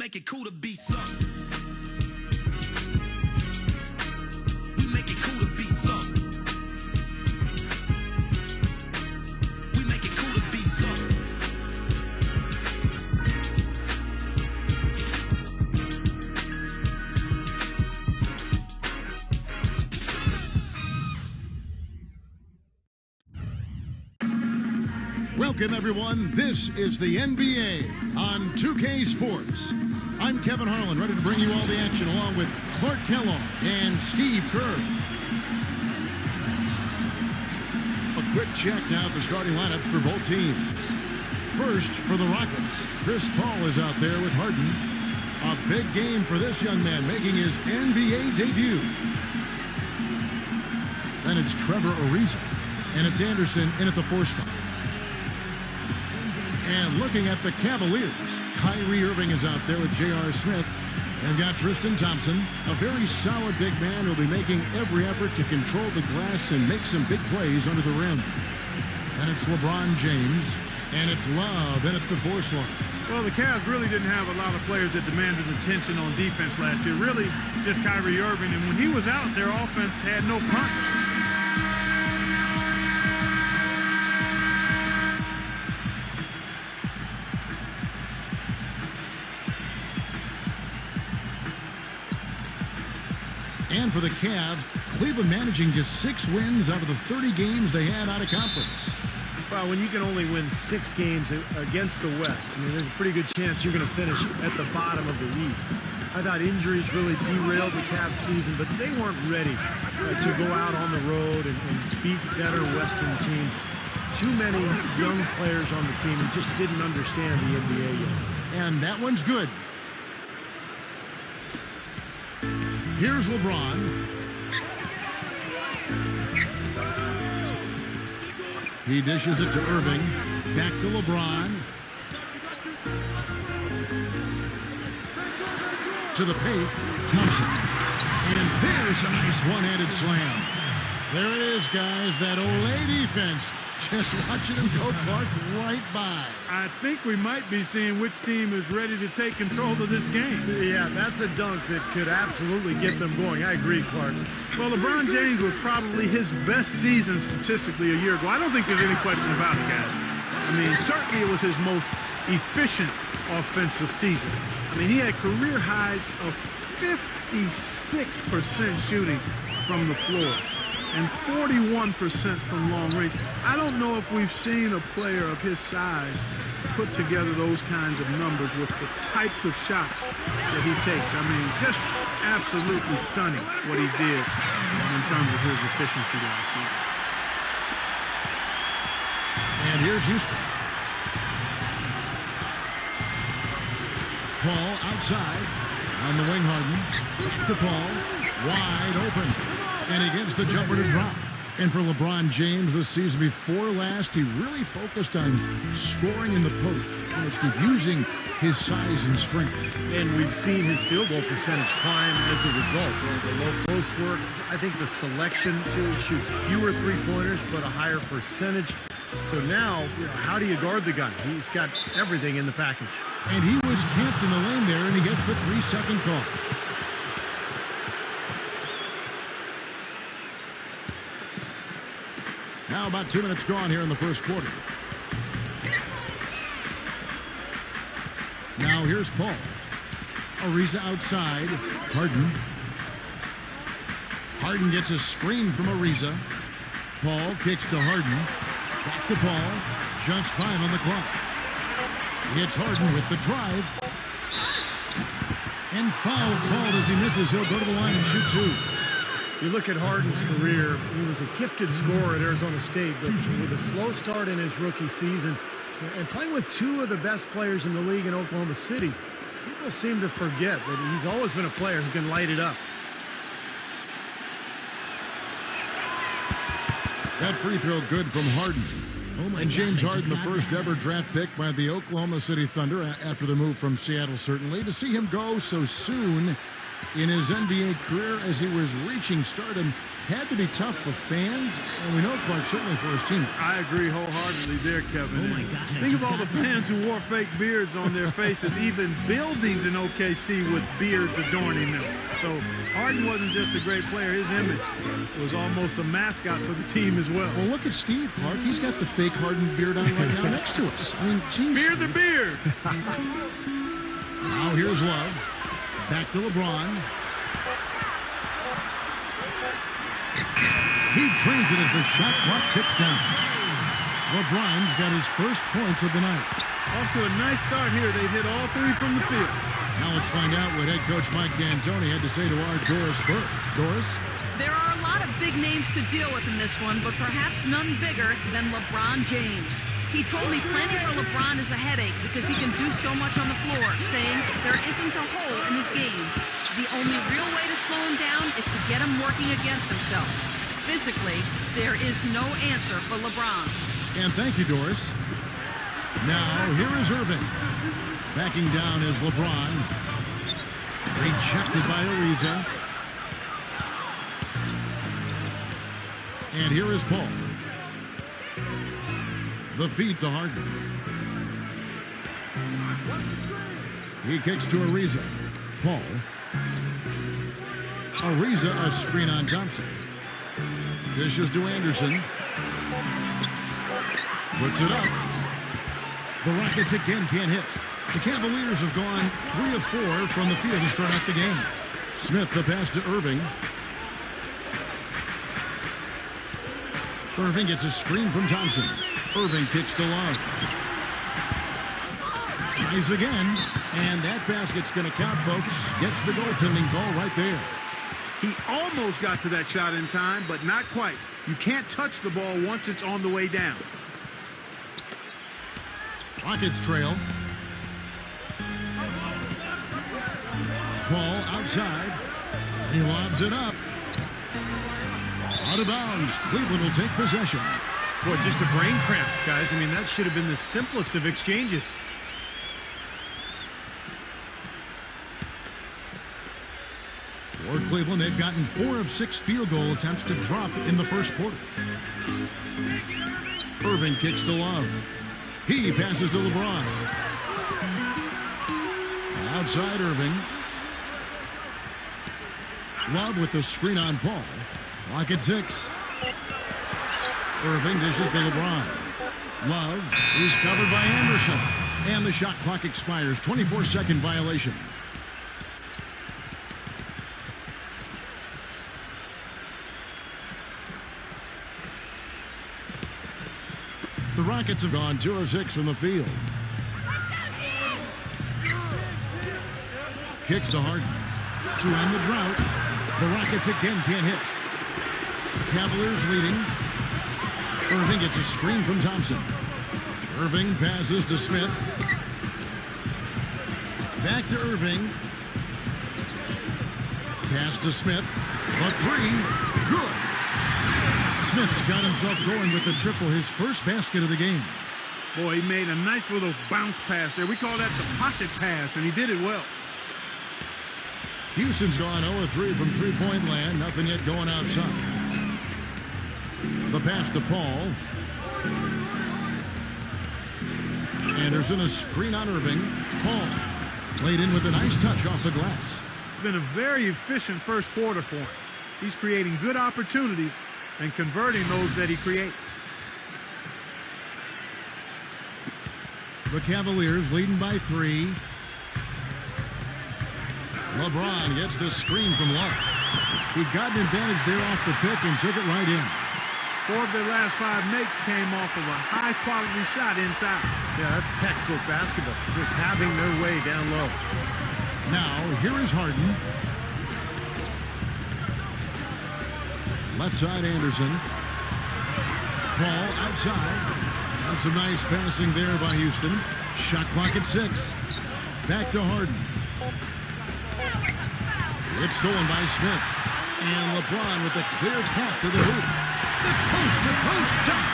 make it cool to be something. We make it cool to be something. We make it cool to be something. Welcome, everyone. This is the NBA on 2K Sports. I'm Kevin Harlan, ready to bring you all the action along with Clark Kellogg and Steve Kerr. A quick check now at the starting lineups for both teams. First, for the Rockets, Chris Paul is out there with Harden. A big game for this young man making his NBA debut. Then it's Trevor Ariza, and it's Anderson in at the 4 spot. And looking at the Cavaliers, Kyrie Irving is out there with J.R. Smith. And got Tristan Thompson, a very solid big man who'll be making every effort to control the glass and make some big plays under the rim. And it's LeBron James, and it's Love in at the 4 slot. Well, the Cavs really didn't have a lot of players that demanded attention on defense last year. Really, just Kyrie Irving. And when he was out, their offense had no punch. And for the Cavs, Cleveland managing just 6 wins out of the 30 games they had out of conference. Well, when you can only win 6 games against the West, I mean, there's a pretty good chance you're going to finish at the bottom of the East. I thought injuries really derailed the Cavs season, but they weren't ready to go out on the road and beat better Western teams. Too many young players on the team who just didn't understand the NBA yet. And that one's good. Here's LeBron. He dishes it to Irving. Back to LeBron. To the paint. Thompson. And there's a nice one-handed slam. There it is, guys. That Olay defense. Just watching him go, Clark, right by. I think we might be seeing which team is ready to take control of this game. Yeah, that's a dunk that could absolutely get them going. I agree, Clark. Well, LeBron James was probably his best season statistically a year ago. I don't think there's any question about it, guys. I mean, certainly it was his most efficient offensive season. I mean, he had career highs of 56% shooting from the floor and 41% from long range. I don't know if we've seen a player of his size put together those kinds of numbers with the types of shots that he takes. I mean, just absolutely stunning what he did in terms of his efficiency last season. And here's Houston. Paul outside on the wing. Harden. Back to Paul. Wide open. And he gets the jumper to drop. And for LeBron James this season before last, he really focused on scoring in the post. Using his size and strength. And we've seen his field goal percentage climb as a result. The low post work, I think the selection too, shoots fewer three-pointers but a higher percentage. So now, how do you guard the guy? He's got everything in the package. And he was camped in the lane there, and he gets the 3-second call. Now about 2 minutes gone here in the first quarter. Now here's Paul. Ariza outside. Harden. Harden gets a screen from Ariza. Paul kicks to Harden. Back to Paul. Just 5 on the clock. Hits Harden with the drive. And foul called as he misses. He'll go to the line and shoot 2. You look at Harden's career, he was a gifted scorer at Arizona State, but with a slow start in his rookie season and playing with 2 of the best players in the league in Oklahoma City, people seem to forget that he's always been a player who can light it up. That free throw good from Harden. And James Harden, the first ever draft pick by the Oklahoma City Thunder after the move from Seattle, certainly. To see him go so soon in his NBA career as he was reaching stardom had to be tough for fans, and we know, Clark, certainly for his teammates. I agree wholeheartedly there, Kevin. Oh, my God. Think of all the fans who wore fake beards on their faces, even buildings in OKC with beards adorning them. So Harden wasn't just a great player. His image was almost a mascot for the team as well. Well, look at Steve, Clark. He's got the fake Harden beard on right now next to us. I mean, geez. Beard the beard. Now here's Love. Back to LeBron. He trains it as the shot clock ticks down. LeBron's got his first points of the night. Off to a nice start here. They've hit all three from the field. Now let's find out what head coach Mike D'Antoni had to say to our Doris Burke. Doris? There are a lot of big names to deal with in this one, but perhaps none bigger than LeBron James. He told me playing for LeBron is a headache because he can do so much on the floor, saying there isn't a hole in his game. The only real way to slow him down is to get him working against himself. Physically, there is no answer for LeBron. And thank you, Doris. Now, here is Irving. Backing down is LeBron. Rejected by Ariza. And here is Paul. The feed to Harden. He kicks to Ariza. Paul. Ariza, a screen on Thompson. Dishes to Anderson. Puts it up. The Rockets again can't hit. The Cavaliers have gone 3 of 4 from the field to start out the game. Smith the pass to Irving. Irving gets a screen from Thompson. Irving kicks to Love. Tries again. And that basket's going to count, folks. Gets the goaltending call right there. He almost got to that shot in time, but not quite. You can't touch the ball once it's on the way down. Rockets trail. Paul outside. He lobs it up. Out of bounds. Cleveland will take possession. Boy, just a brain cramp, guys. I mean, that should have been the simplest of exchanges. For Cleveland, they've gotten 4 of 6 field goal attempts to drop in the first quarter. Irving kicks to Love. He passes to LeBron. Outside Irving. Love with the screen on Paul. Clock at 6. Irving dishes to LeBron. Love is covered by Anderson. And the shot clock expires. 24-second violation. The Rockets have gone 2 of 6 from the field. Kicks to Harden. To end the drought. The Rockets again can't hit. Cavaliers leading. Irving gets a screen from Thompson. Irving passes to Smith. Back to Irving. Pass to Smith. A 3. Good. Smith's got himself going with the triple, his first basket of the game. Boy, he made a nice little bounce pass there. We call that the pocket pass, and he did it well. Houston's gone 0 of 3 from three-point land. Nothing yet going outside. The pass to Paul. Anderson, a screen on Irving. Paul laid in with a nice touch off the glass. It's been a very efficient first quarter for him. He's creating good opportunities and converting those that he creates. The Cavaliers leading by 3. LeBron gets the screen from Love. He got an advantage there off the pick and took it right in. 4 of their last 5 makes came off of a high-quality shot inside. Yeah, that's textbook basketball. Just having their way down low. Now, here is Harden. Left side, Anderson. Paul outside. And some nice passing there by Houston. Shot clock at 6. Back to Harden. It's stolen by Smith. And LeBron with a clear path to the hoop. The coast-to-coast dunk.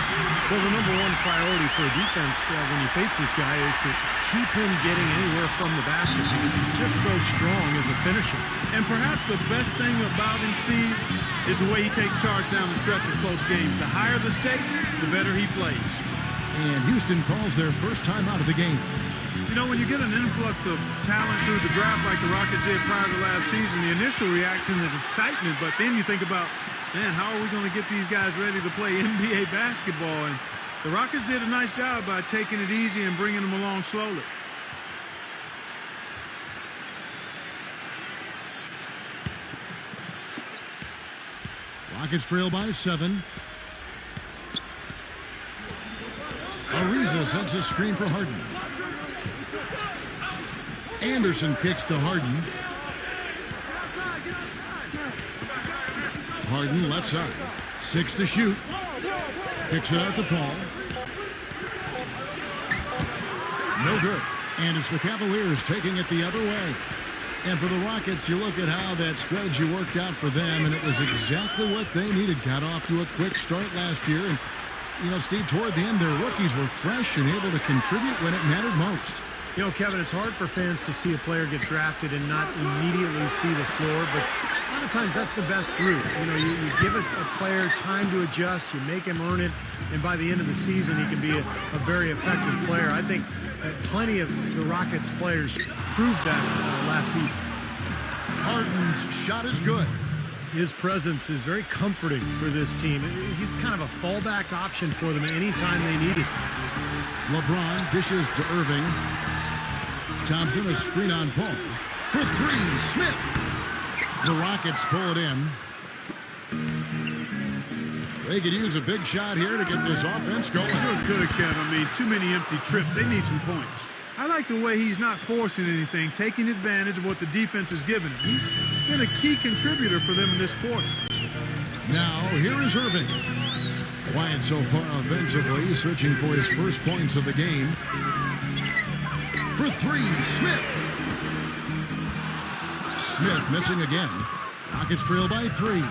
Well, the number one priority for a defense when you face this guy is to keep him getting anywhere from the basket because he's just so strong as a finisher. And perhaps the best thing about him, Steve, is the way he takes charge down the stretch of close games. The higher the stakes, the better he plays. And Houston calls their first time out of the game. You know, when you get an influx of talent through the draft like the Rockets did prior to last season, the initial reaction is excitement, but then you think about, man, how are we going to get these guys ready to play NBA basketball? And the Rockets did a nice job by taking it easy and bringing them along slowly. Rockets trail by 7. Ariza sends a screen for Harden. Anderson kicks to Harden. Harden left side. 6 to shoot. Kicks it out to Paul. No good. And it's the Cavaliers taking it the other way. And for the Rockets, you look at how that strategy worked out for them, and it was exactly what they needed. Got off to a quick start last year. And, you know, Steve, toward the end, their rookies were fresh and able to contribute when it mattered most. You know, Kevin, it's hard for fans to see a player get drafted and not immediately see the floor, but a lot of times that's the best route. You know, you give a player time to adjust, you make him earn it, and by the end of the season, he can be a very effective player. I think plenty of the Rockets players proved that last season. Harden's shot is good. His presence is very comforting for this team. He's kind of a fallback option for them anytime they need it. LeBron dishes to Irving. Thompson, a screen on Paul. For 3, Smith. The Rockets pull it in. They could use a big shot here to get this offense going. Good, Kevin. I mean, too many empty trips. They need some points. I like the way he's not forcing anything, taking advantage of what the defense has given him. He's been a key contributor for them in this quarter. Now, here is Irving. Quiet so far offensively, searching for his first points of the game. For 3, Smith. Smith missing again. Rockets trail by 3.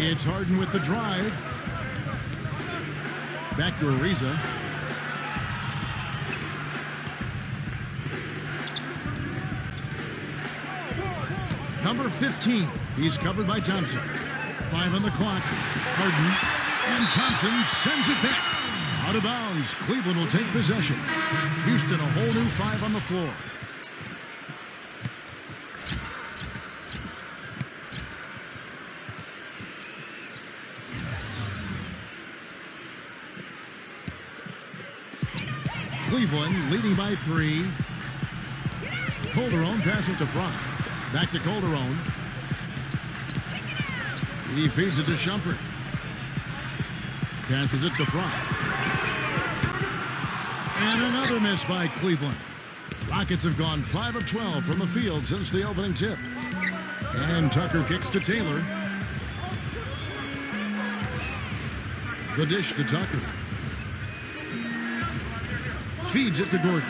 It's Harden with the drive. Back to Ariza. Number 15. He's covered by Thompson. 5 on the clock. Harden. And Thompson sends it back. Out of bounds. Cleveland will take possession. Houston, a whole new 5 on the floor. Cleveland leading by 3. Calderon passes to Fry. Back to Calderon. He feeds it to Shumpert. Passes it to Fry. And another miss by Cleveland. Rockets have gone 5 of 12 from the field since the opening tip. And Tucker kicks to Taylor. The dish to Tucker. Feeds it to Gordon.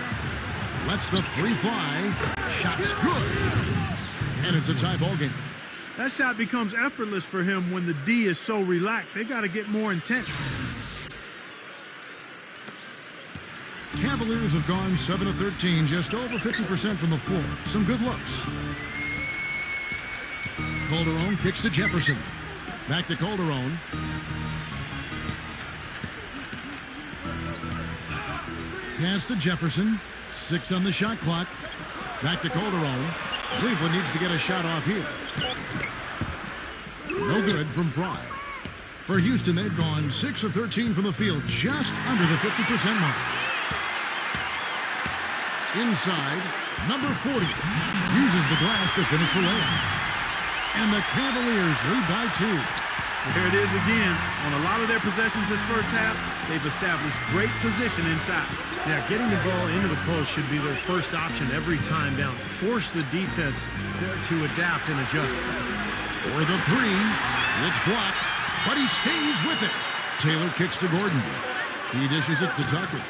Lets the 3 fly. Shot's good. And it's a tie ball game. That shot becomes effortless for him when the D is so relaxed. They've got to get more intense. Cavaliers have gone 7 of 13, just over 50% from the floor. Some good looks. Calderon kicks to Jefferson. Back to Calderon. Pass to Jefferson. 6 on the shot clock. Back to Calderon. Cleveland needs to get a shot off here. No good from Fry. For Houston, they've gone 6 of 13 from the field, just under the 50% mark. Inside, number 40 uses the glass to finish the layup. And the Cavaliers lead by 2. There it is again. On a lot of their possessions this first half, they've established great position inside. Yeah, getting the ball into the post should be their first option every time down. Force the defense to adapt and adjust. For the 3, it's blocked, but he stays with it. Taylor kicks to Gordon. He dishes it to Tucker.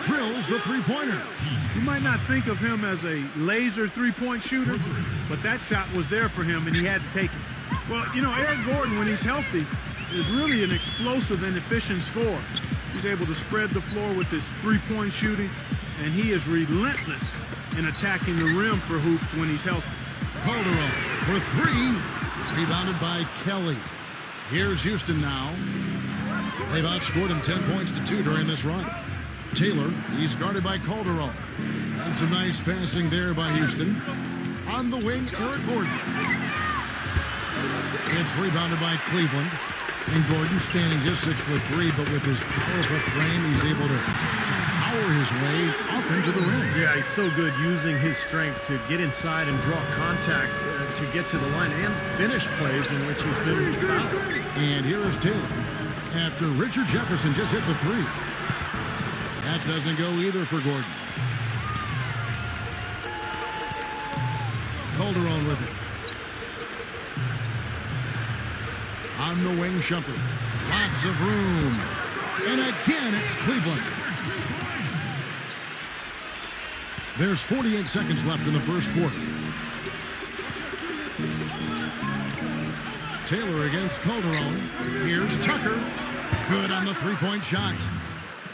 Drills the three-pointer. You might not think of him as a laser three-point shooter, but that shot was there for him, and he had to take it. Well, you know, Eric Gordon, when he's healthy, is really an explosive and efficient scorer. He's able to spread the floor with his three-point shooting, and he is relentless in attacking the rim for hoops when he's healthy. Calderon for three. Rebounded by Kelly. Here's Houston now. They've outscored him 10 points to 2 during this run. Taylor, he's guarded by Calderon. And some nice passing there by Houston. On the wing, Eric Gordon. It's rebounded by Cleveland. And Gordon standing just 6'3", but with his powerful frame, he's able to power his way up into the rim. Yeah, he's so good using his strength to get inside and draw contact to get to the line and finish plays in which he's been fouled. And here is Taylor after Richard Jefferson just hit the three. That doesn't go either for Gordon. Calderon with it. On the wing, Shumpert. Lots of room. And again, it's Cleveland. There's 48 seconds left in the first quarter. Taylor against Calderon. Here's Tucker. Good on the three-point shot.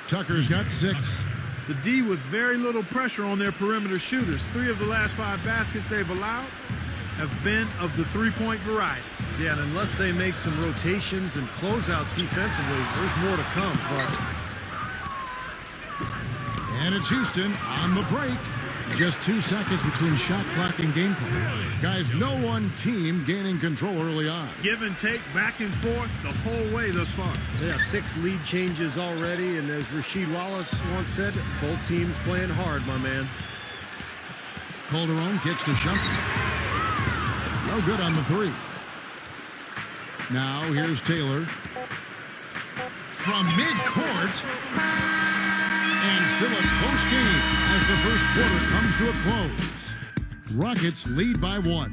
Tucker's got 6. The D with very little pressure on their perimeter shooters. 3 of the last 5 baskets they've allowed have been of the three-point variety. Yeah, and unless they make some rotations and closeouts defensively, there's more to come. And it's Houston on the break. Just 2 seconds between shot clock and game clock. Guys, no one team gaining control early on. Give and take, back and forth, the whole way thus far. Yeah, 6 lead changes already, and as Rasheed Wallace once said, both teams playing hard, my man. Calderon kicks to Shumpert. No good on the three. Now here's Taylor. From midcourt. And still a close game as the first quarter comes to a close. Rockets lead by 1.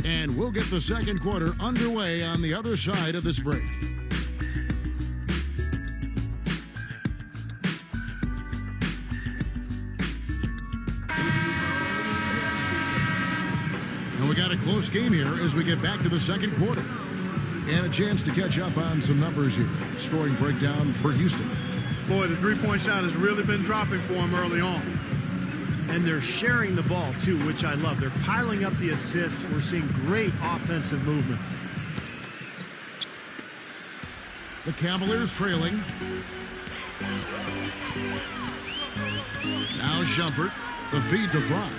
And we'll get the second quarter underway on the other side of this break. And we got a close game here as we get back to the second quarter. And a chance to catch up on some numbers here. Scoring breakdown for Houston. Boy, the three-point shot has really been dropping for him early on. And they're sharing the ball, too, which I love. They're piling up the assist. We're seeing great offensive movement. The Cavaliers trailing. Now Shumpert. The feed to Fry.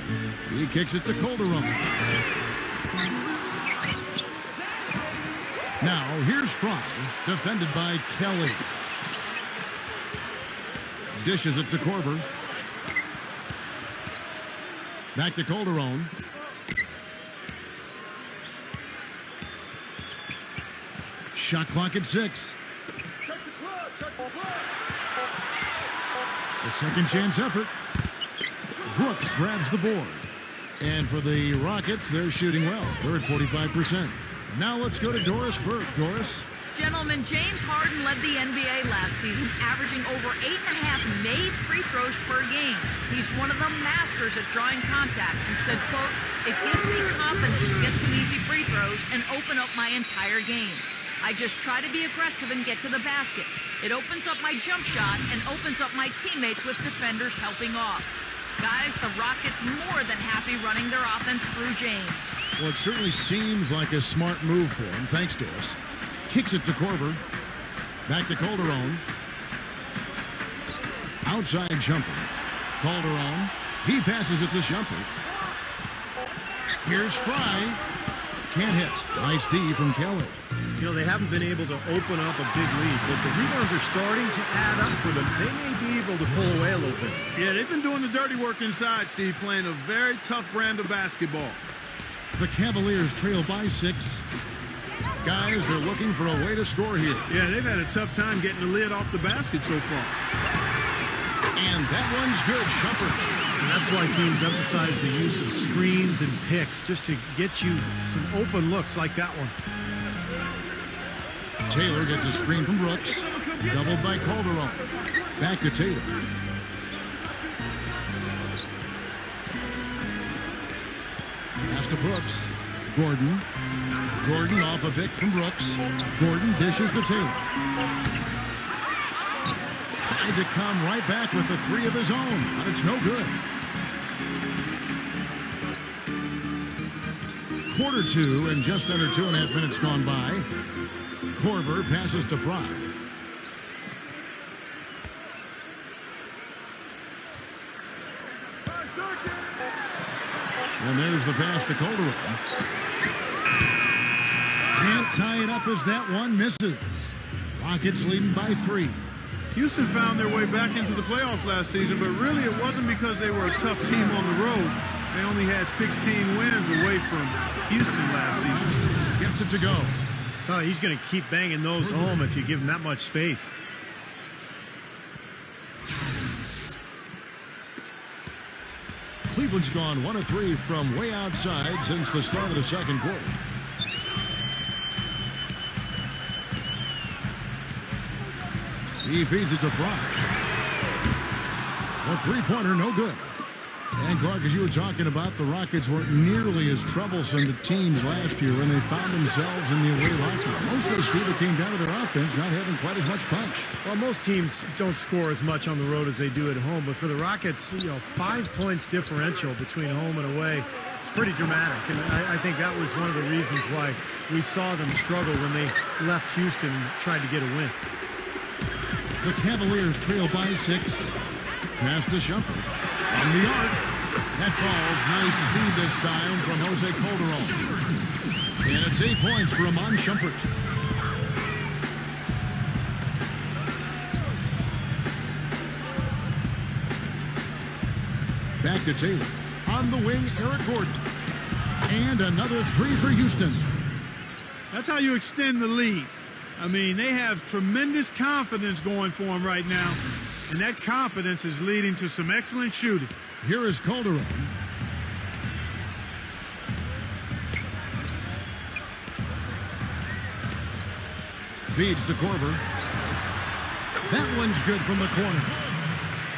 He kicks it to Calderon. Now here's Fry. Defended by Kelly. Dishes it to Korver. Back to Calderon. Shot clock at 6. Check the clock, check the clock. A second chance effort. Brooks grabs the board. And for the Rockets, they're shooting well. They're at 45%. Now let's go to Doris Burke. Doris. Gentlemen, James Harden led the NBA last season, averaging over 8.5 made free throws per game. He's one of the masters at drawing contact and said, quote, "It gives me confidence to get some easy free throws and open up my entire game. I just try to be aggressive and get to the basket. It opens up my jump shot and opens up my teammates with defenders helping off." Guys, the Rockets more than happy running their offense through James. Well, it certainly seems like a smart move for him. Thanks, Doris. Kicks it to Korver. Back to Calderon. Outside Shumpert. Calderon. He passes it to Shumpert. Here's Fry. Can't hit. Nice D from Kelly. You know, they haven't been able to open up a big lead, but the rebounds are starting to add up for them. They may be able to pull away a little bit. Yeah, they've been doing the dirty work inside, Steve, playing a very tough brand of basketball. The Cavaliers trail by 6. Guys, they're looking for a way to score here. Yeah, they've had a tough time getting the lid off the basket so far. And that one's good, Shumpert. And that's why teams emphasize the use of screens and picks, just to get you some open looks like that one. Taylor gets a screen from Brooks. Doubled by Calderon. Back to Taylor. Pass to Brooks. Gordon. Gordon off a pick from Brooks. Gordon dishes to Taylor. tried to come right back with the three of his own, but it's no good. Quarter two and just under 2.5 minutes gone by. Korver passes to Fry. And there's the pass to Calderon. Can't tie it up as that one misses. Rockets leading by 3. Houston found their way back into the playoffs last season, but really it wasn't because they were a tough team on the road. They only had 16 wins away from Houston last season. Gets it to go. Oh, he's going to keep banging those home if you give him that much space. Cleveland's gone 1 of 3 from way outside since the start of the second quarter. He feeds it to Fry. The three-pointer, no good. And Clark, as you were talking about, the Rockets weren't nearly as troublesome to teams last year when they found themselves in the away locker room. Mostly, Steve, it came down to their offense not having quite as much punch. Well, most teams don't score as much on the road as they do at home, but for the Rockets, 5 points differential between home and away, it's pretty dramatic. And I think that was one of the reasons why we saw them struggle when they left Houston and tried to get a win. The Cavaliers trail by 6. Pass to Shumpert. From the arc. That falls. Nice speed this time from Jose Calderon. And it's 8 points for Amon Shumpert. Back to Taylor. On the wing, Eric Gordon. And another 3 for Houston. That's how you extend the lead. I mean, they have tremendous confidence going for them right now. And that confidence is leading to some excellent shooting. Here is Calderon. Feeds to Korver. That one's good from the corner.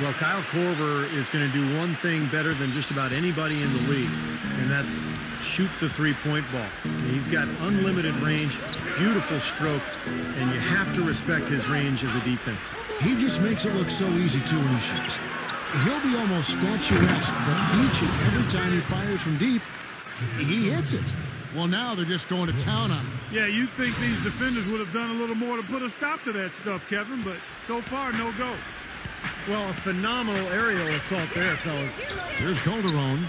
Well, Kyle Korver is going to do one thing better than just about anybody in the league, and that's shoot the three-point ball. He's got unlimited range, beautiful stroke, and you have to respect his range as a defense. He just makes it look so easy, too, when he shoots. He'll be almost statuesque, but each and every time he fires from deep, he hits it. Well, now they're just going to town on him. Yeah, you'd think these defenders would have done a little more to put a stop to that stuff, Kevin, but so far, no go. Well, a phenomenal aerial assault there, fellas. Here's Calderon.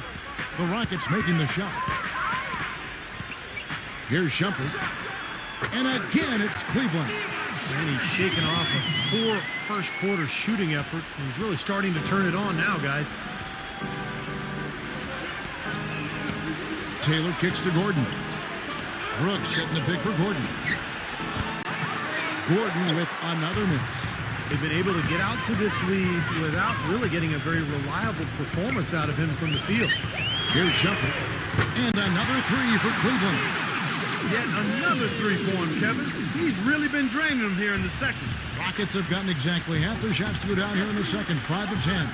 The Rockets making the shot. Here's Shumpert. And again, it's Cleveland. And he's shaking off a 4 first-quarter shooting effort. He's really starting to turn it on now, guys. Taylor kicks to Gordon. Brooks setting the pick for Gordon. Gordon with another miss. They've been able to get out to this lead without really getting a very reliable performance out of him from the field. Here's Shumpert. And another 3 for Cleveland. Yet another 3 for him, Kevin. He's really been draining them here in the second. Rockets have gotten exactly half their shots to go down here in the second. 5 of 10.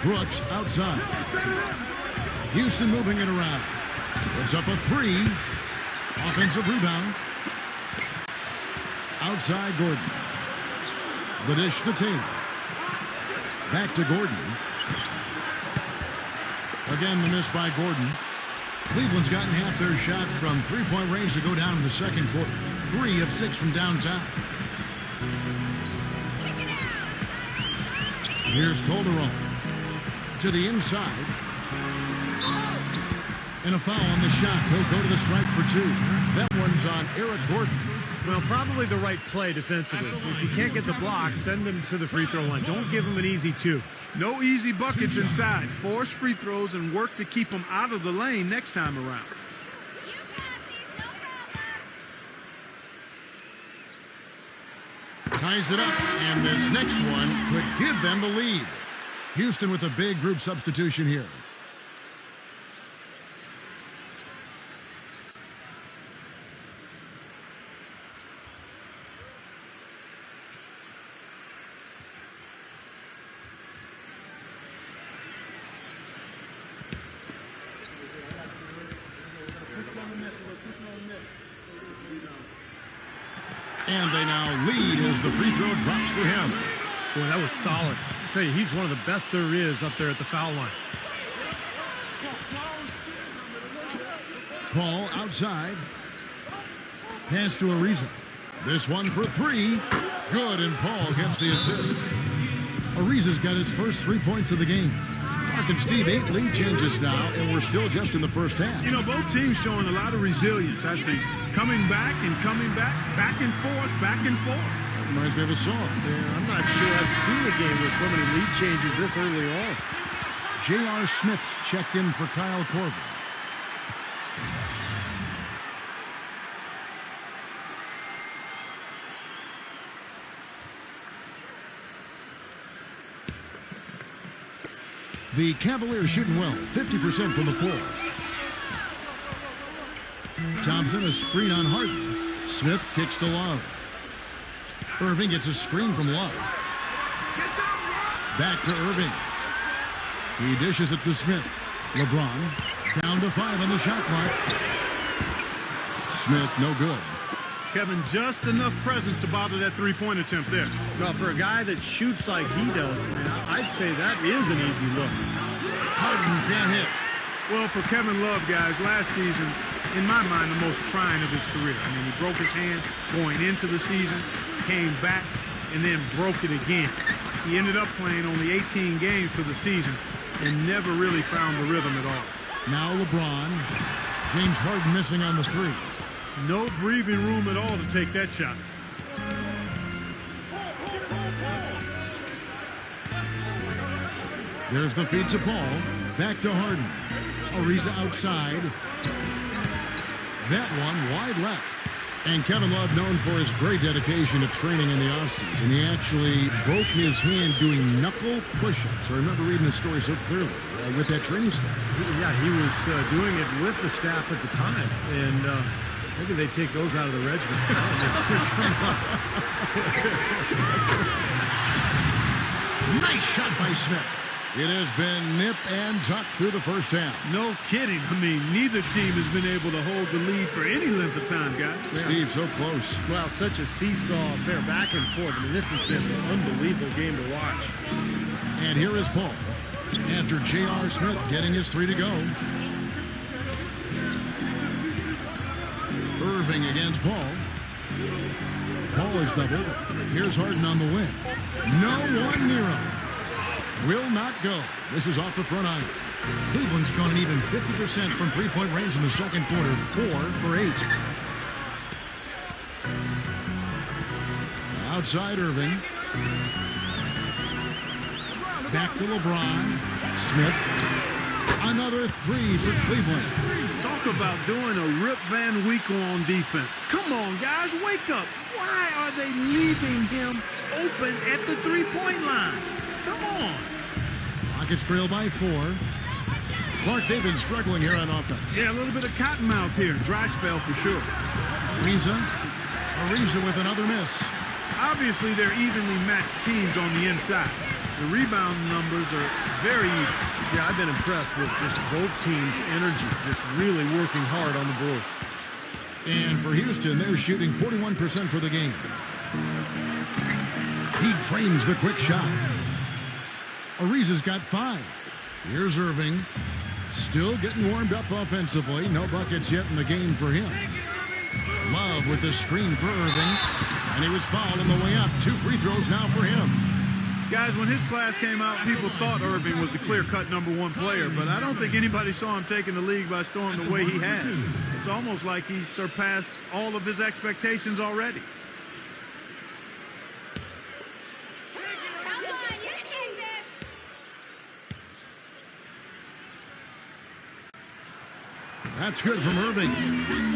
Brooks outside. Houston moving it around. Puts up a 3. Offensive rebound. Outside Gordon. The dish to Taylor. Back to Gordon. Again, the miss by Gordon. Cleveland's gotten half their shots from three-point range to go down in the second quarter. 3 of 6 from downtown. Here's Calderon. To the inside. And a foul on the shot. He'll go to the strike for 2. That one's on Eric Gordon. Well, probably the right play defensively. If you can't get the block, send them to the free throw line. Don't give them an easy 2. No easy buckets inside. Force free throws and work to keep them out of the lane next time around. Ties it up, and this next one could give them the lead. Houston with a big group substitution here. And they now lead as the free throw drops for him. Boy, that was solid. I'll tell you, he's one of the best there is up there at the foul line. Paul outside. Pass to Ariza. This one for three. Good, and Paul gets the assist. Ariza's got his first 3 points of the game. Mark and Steve, 8 lead changes now, and we're still just in the first half. You know, both teams showing a lot of resilience, I think. Coming back and coming back, back and forth, back and forth. That reminds me of a song. Yeah, I'm not sure I've seen a game with so many lead changes this early on. J.R. Smith's checked in for Kyle Korver. The Cavaliers shooting well, 50% from the floor. Thompson, a screen on Harden. Smith kicks to Love. Irving gets a screen from Love. Back to Irving. He dishes it to Smith. LeBron down to 5 on the shot clock. Smith, no good. Kevin, just enough presence to bother that three-point attempt there. Well, for a guy that shoots like he does, I'd say that is an easy look. Harden can't hit. Well, for Kevin Love, guys, last season, in my mind, the most trying of his career. I mean, he broke his hand going into the season, came back, and then broke it again. He ended up playing only 18 games for the season and never really found the rhythm at all. Now LeBron. James Harden missing on the 3. No breathing room at all to take that shot. There's the feed to Paul. Back to Harden. Ariza outside. That one wide left. And Kevin Love, known for his great dedication to training in the offseason. He actually broke his hand doing knuckle push-ups. I remember reading the story so clearly with that training staff. Yeah, he was doing it with the staff at the time. And maybe they take those out of the regimen. Nice shot by Smith. It has been nip and tuck through the first half. No kidding. I mean, neither team has been able to hold the lead for any length of time, guys. Steve, so close. Well, such a seesaw affair, back and forth. I mean, this has been an unbelievable game to watch. And here is Paul. After J.R. Smith getting his 3 to go. Irving against Paul. Paul is doubled. Here's Harden on the wing. No one near him. Will not go. This is off the front iron. Cleveland's gone an even 50% from three-point range in the second quarter. 4 for 8. Outside Irving. Back to LeBron. Smith. Another 3 for Cleveland. Talk about doing a Rip Van Winkle on defense. Come on, guys, wake up. Why are they leaving him open at the three-point line? Come on. Rockets trail by 4. Clark, they've been struggling here on offense. Yeah, a little bit of cottonmouth here. Dry spell for sure. Ariza with another miss. Obviously, they're evenly matched teams on the inside. The rebound numbers are very even. Yeah, I've been impressed with just both teams' energy, just really working hard on the board. And for Houston, they're shooting 41% for the game. He drains the quick shot. Ariza's got 5. Here's Irving. Still getting warmed up offensively. No buckets yet in the game for him. Love with the screen for Irving. And he was fouled on the way up. 2 free throws now for him. Guys, when his class came out, people thought Irving was the clear-cut #1 player, but I don't think anybody saw him taking the league by storm the way he has. It's almost like he's surpassed all of his expectations already. That's good from Irving.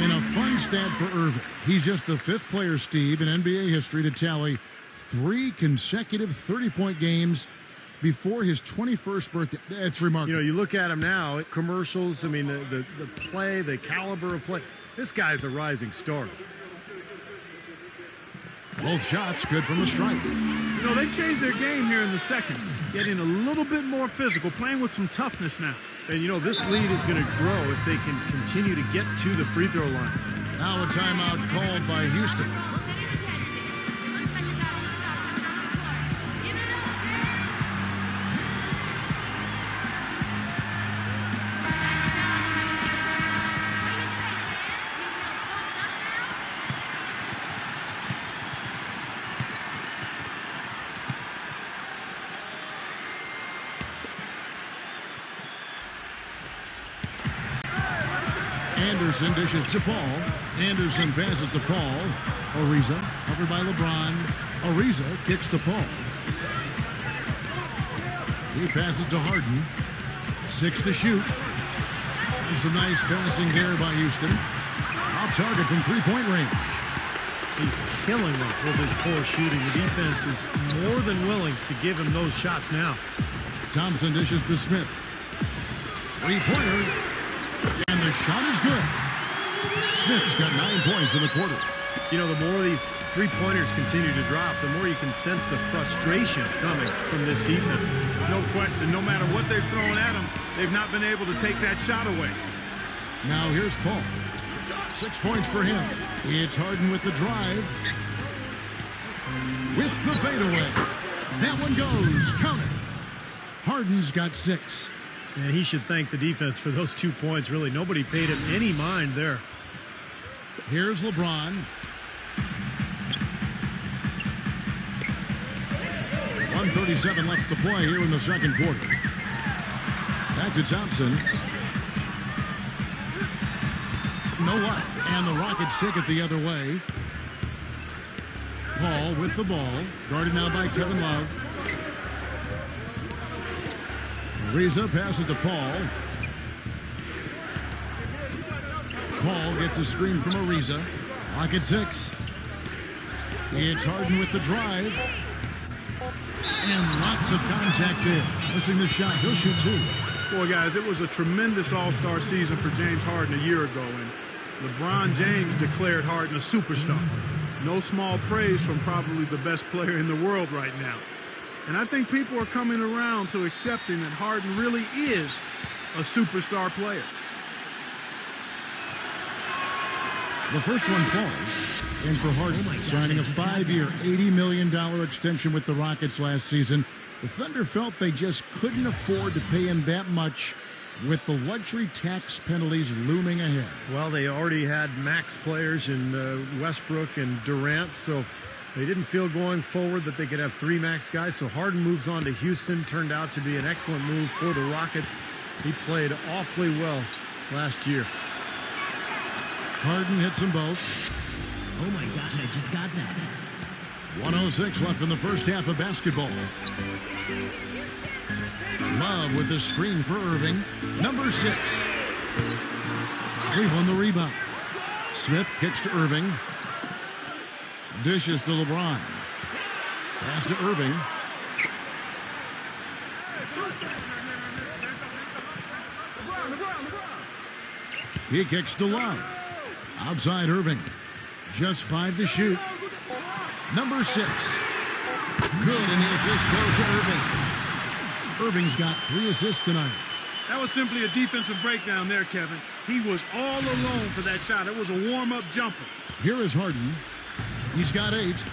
And a fun stat for Irving. He's just the 5th player, Steve, in NBA history to tally 3 consecutive 30-point games before his 21st birthday. It's remarkable. You know, you look at him now, commercials, I mean, the play, the caliber of play. This guy's a rising star. Both shots good from the stripe. You know, they've changed their game here in the second, getting a little bit more physical, playing with some toughness now. And, you know, this lead is going to grow if they can continue to get to the free throw line. Now a timeout called by Houston. Anderson dishes to Paul. Anderson passes to Paul. Ariza covered by LeBron. Ariza kicks to Paul. He passes to Harden. 6 to shoot. And some nice passing there by Houston. Off target from three-point range. He's killing them with his poor shooting. The defense is more than willing to give him those shots now. Thompson dishes to Smith. Three-pointer. And the shot is good. Smith's got 9 points in the quarter. You know, the more these three-pointers continue to drop, the more you can sense the frustration coming from this defense. No question. No matter what they've thrown at them, they've not been able to take that shot away. Now here's Paul. 6 points for him. It's Harden with the drive. With the fadeaway. That one goes. Count it. Harden's got 6. And he should thank the defense for those 2 points. Really, nobody paid him any mind there. Here's LeBron. 1:37 left to play here in the second quarter. Back to Thompson. No luck. And the Rockets take it the other way. Paul with the ball. Guarded now by Kevin Love. Ariza passes to Paul. Paul gets a screen from Ariza. Rocket 6. It's Harden with the drive. And lots of contact there. Missing the shot. He'll shoot 2. Boy, guys, it was a tremendous all-star season for James Harden a year ago, and LeBron James declared Harden a superstar. No small praise from probably the best player in the world right now. And I think people are coming around to accepting that Harden really is a superstar player. The first one falls. And for Harden, signing a 5-year, $80 million extension with the Rockets last season, the Thunder felt they just couldn't afford to pay him that much with the luxury tax penalties looming ahead. Well, they already had max players in Westbrook and Durant, so they didn't feel going forward that they could have 3 max guys. So Harden moves on to Houston. Turned out to be an excellent move for the Rockets. He played awfully well last year. Harden hits them both. Oh my gosh, I just got that. 1:06 left in the first half of basketball. Love with the screen for Irving. Number 6. Cleveland the rebound. Smith kicks to Irving. Dishes to LeBron. Pass to Irving. He kicks to Love. Outside Irving. Just 5 to shoot. Number 6. Good, and the assist goes to Irving. Irving's got 3 assists tonight. That was simply a defensive breakdown there, Kevin. He was all alone for that shot. It was a warm-up jumper. Here is Harden. He's got 8.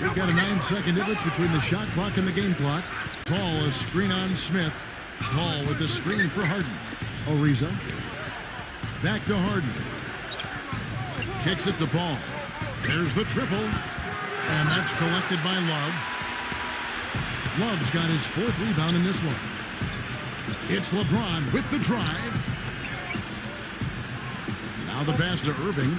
We've got a 9-second difference between the shot clock and the game clock. Paul, a screen on Smith. Paul with the screen for Harden. Ariza. Back to Harden. Kicks it to Paul. There's the triple. And that's collected by Love. Love's got his 4th rebound in this one. It's LeBron with the drive. Now the pass to Irving.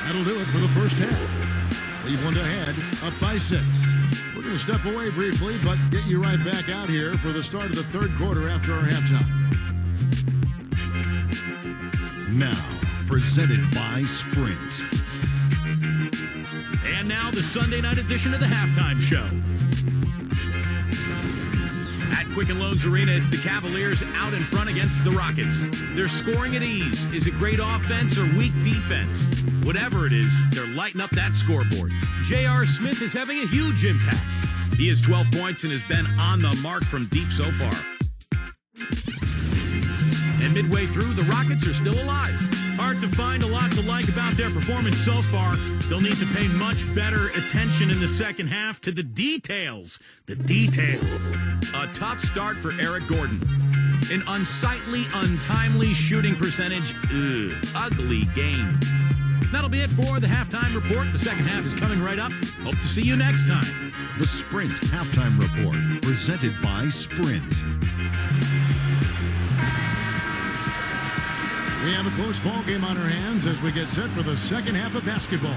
That'll do it for the first half. Cleveland ahead, up by 6. We're going to step away briefly, but get you right back out here for the start of the third quarter after our halftime. Now, presented by Sprint. And now the Sunday night edition of the halftime show. At Quicken Loans Arena, it's the Cavaliers out in front against the Rockets. They're scoring at ease. Is it great offense or weak defense? Whatever it is, they're lighting up that scoreboard. J.R. Smith is having a huge impact. He has 12 points and has been on the mark from deep so far. And midway through, the Rockets are still alive. Hard to find a lot to like about their performance so far. They'll need to pay much better attention in the second half to the details. The details. A tough start for Eric Gordon. An unsightly, untimely shooting percentage. Ugly game. That'll be it for the halftime report. The second half is coming right up. Hope to see you next time. The Sprint Halftime Report, presented by Sprint. We have a close ball game on our hands as we get set for the second half of basketball.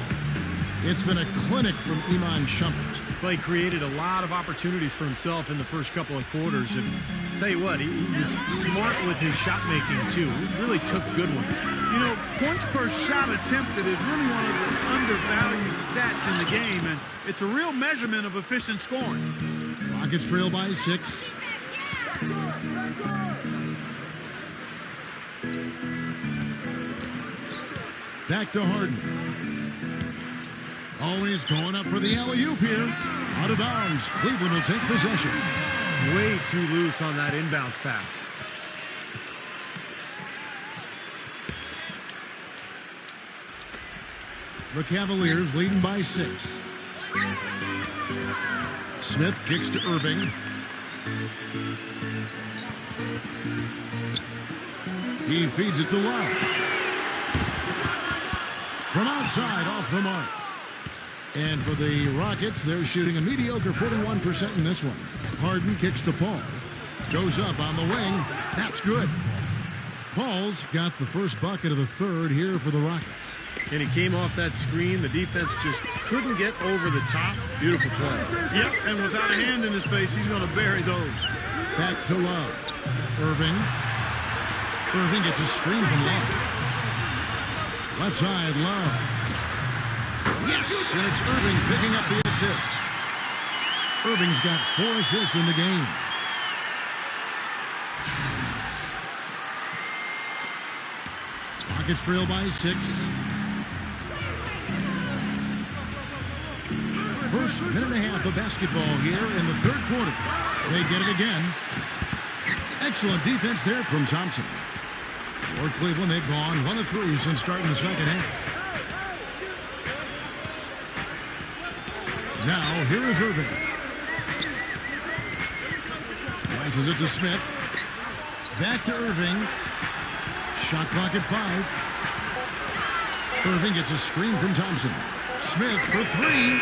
It's been a clinic from Iman Shumpert. Well, he created a lot of opportunities for himself in the first couple of quarters. And tell you what, he was smart with his shot making too. He really took good ones. You know, points per shot attempted is really one of the undervalued stats in the game, and it's a real measurement of efficient scoring. Rockets trail by 6. Back to Harden. Always going up for the alley-oop here. Out of bounds. Cleveland will take possession. Way too loose on that inbounds pass. The Cavaliers leading by 6. Smith kicks to Irving. He feeds it to Love. From outside, off the mark. And for the Rockets, they're shooting a mediocre 41% in this one. Harden kicks to Paul. Goes up on the wing. That's good. Paul's got the first bucket of the third here for the Rockets. And he came off that screen. The defense just couldn't get over the top. Beautiful play. Yep, and without a hand in his face, he's going to bury those. Back to Love. Irving. Irving gets a screen from Love. Left side, Love. Yes, and it's Irving picking up the assist. Irving's got 4 assists in the game. Rockets trail by 6. First minute and a half of basketball here in the third quarter. They get it again. Excellent defense there from Thompson. For Cleveland, they've gone 1 of 3 since starting the second half. Now, here is Irving. Passes it to Smith. Back to Irving. Shot clock at 5. Irving gets a screen from Thompson. Smith for 3.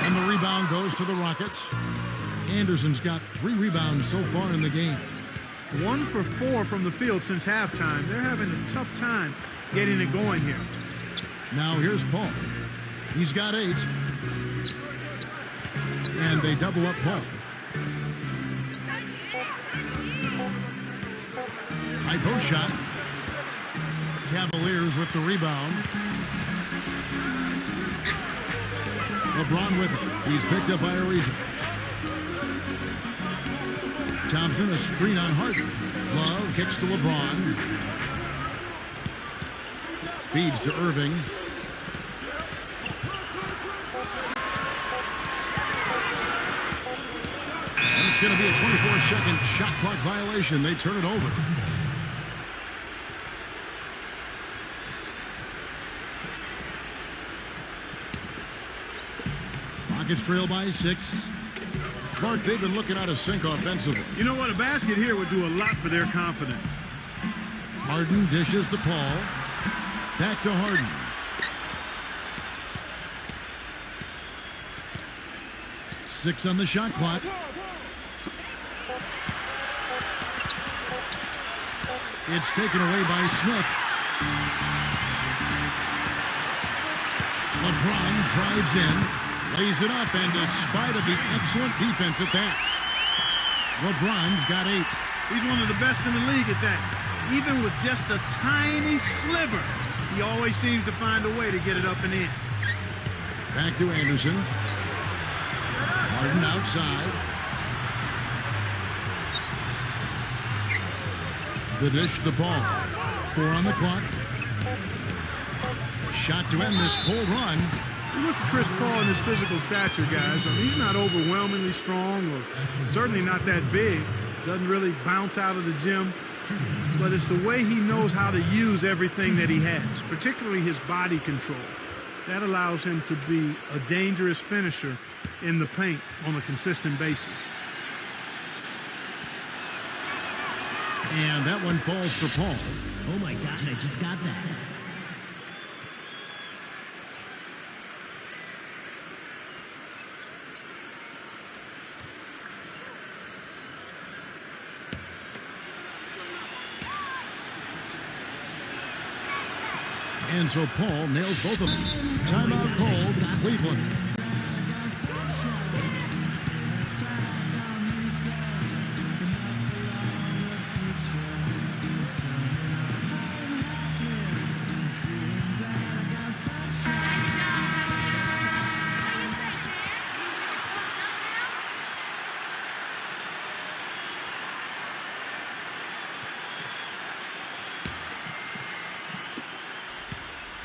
And the rebound goes to the Rockets. Anderson's got 3 rebounds so far in the game. 1 for 4 from the field since halftime. They're having a tough time getting it going here. Now here's Paul. He's got 8. And they double up Paul. High post shot. Cavaliers with the rebound. LeBron with it. He's picked up by Ariza. Thompson, a screen on Harden. Love kicks to LeBron. Feeds to Irving. And it's going to be a 24-second shot clock violation. They turn it over. Rockets trail by 6. Clark, they've been looking out of sync offensively. You know what? A basket here would do a lot for their confidence. Harden dishes to Paul. Back to Harden. Six on the shot clock. It's taken away by Smith. LeBron drives in, lays it up, and despite of the excellent defense at that, LeBron's got 8. He's one of the best in the league at that. Even with just a tiny sliver, he always seems to find a way to get it up and in. Back to Anderson. Harden outside. The dish to Paul. 4 on the clock. Shot to end this full run. You look at Chris Paul and his physical stature, guys. I mean, he's not overwhelmingly strong or certainly not that big. Doesn't really bounce out of the gym. But it's the way he knows how to use everything that he has, particularly his body control. That allows him to be a dangerous finisher in the paint on a consistent basis. And that one falls for Paul. Oh my gosh, I just got that. And so Paul nails both of them. Timeout called, Cleveland.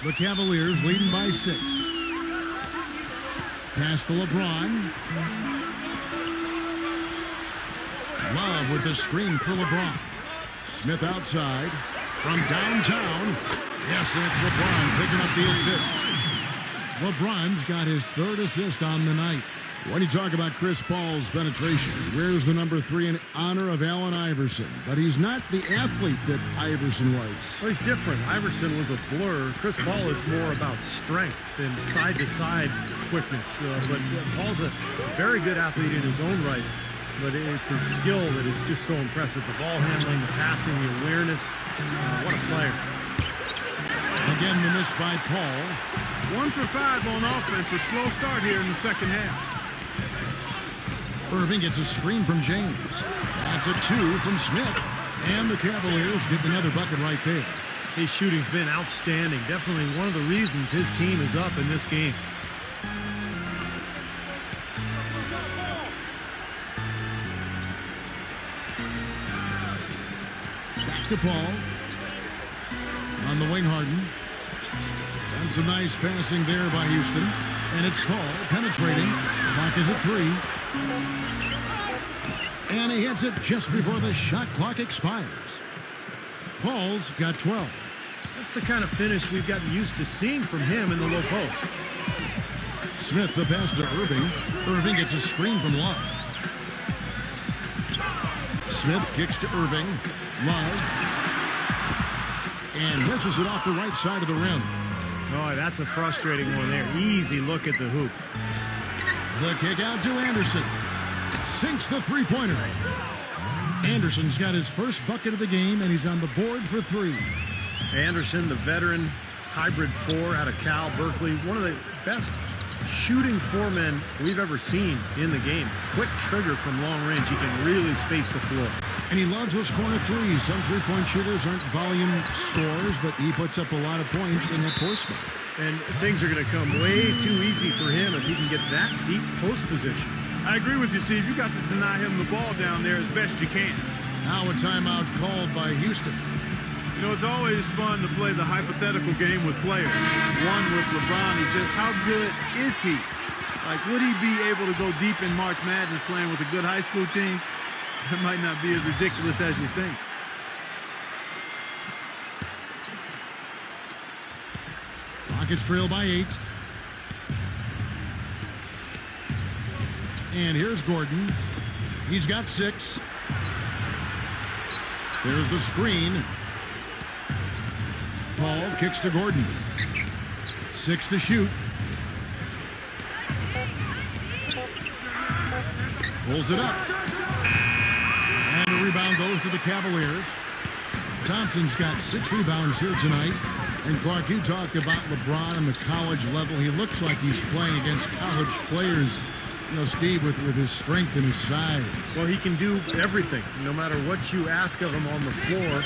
The Cavaliers leading by 6. Pass to LeBron. Love with the screen for LeBron. Smith outside. From downtown. Yes, and it's LeBron picking up the assist. LeBron's got his 3rd assist on the night. When you talk about Chris Paul's penetration, where's the number 3 in honor of Allen Iverson? But he's not the athlete that Iverson was. Well, he's different. Iverson was a blur. Chris Paul is more about strength and side-to-side quickness. But Paul's a very good athlete in his own right. But it's his skill that is just so impressive. The ball handling, the passing, the awareness. What a player. Again, the miss by Paul. 1 for 5 on offense. A slow start here in the second half. Irving gets a screen from James. That's a 2 from Smith. And the Cavaliers get another bucket right there. His shooting's been outstanding. Definitely one of the reasons his team is up in this game. Back to Paul. On the wing, Harden. And some nice passing there by Houston. And it's Paul penetrating. Clock is at 3. And he hits it just before the shot clock expires. Paul's got 12. That's the kind of finish we've gotten used to seeing from him in the low post. Smith the pass to Irving. Irving gets a screen from Love. Smith kicks to Irving. Love. And misses it off the right side of the rim. Oh, that's a frustrating one there. Easy look at the hoop. The kick out to Anderson. Sinks the three-pointer. Anderson's got his first bucket of the game, and he's on the board for 3. Anderson, the veteran hybrid 4 out of Cal Berkeley. One of the best shooting 4-men we've ever seen in the game. Quick trigger from long range. He can really space the floor. And he loves those corner threes. Some three-point shooters aren't volume scorers, but he puts up a lot of points in that Portsmouth. And things are going to come way too easy for him if he can get that deep post position. I agree with you, Steve. You got to deny him the ball down there as best you can. Now a timeout called by Houston. You know, it's always fun to play the hypothetical game with players. One with LeBron is just how good is he? Like, would he be able to go deep in March Madness playing with a good high school team? That might not be as ridiculous as you think. Rockets trail by 8. And here's Gordon. He's got 6. There's the screen. Paul kicks to Gordon. 6 to shoot. Pulls it up. And the rebound goes to the Cavaliers. Thompson's got 6 rebounds here tonight. And Clark, you talked about LeBron on the college level. He looks like he's playing against college players, you know, Steve, with his strength and his size. Well, he can do everything. No matter what you ask of him on the floor,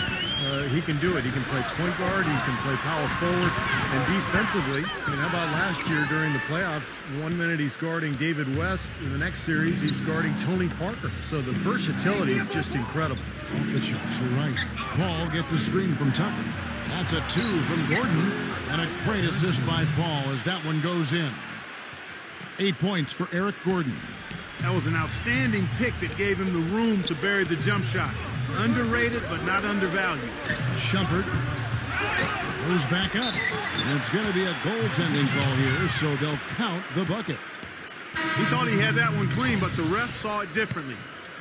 he can do it. He can play point guard. He can play power forward. And defensively, I mean, how about last year during the playoffs? 1 minute he's guarding David West. In the next series, he's guarding Tony Parker. So the versatility is just incredible. Off the charts, you're right. Paul gets a screen from Tucker. That's a 2 from Gordon. And a great assist by Paul as that one goes in. 8 points for Eric Gordon. That was an outstanding pick that gave him the room to bury the jump shot. Underrated, but not undervalued. Shumpert goes back up. And it's going to be a goaltending call here, so they'll count the bucket. He thought he had that one clean, but the ref saw it differently.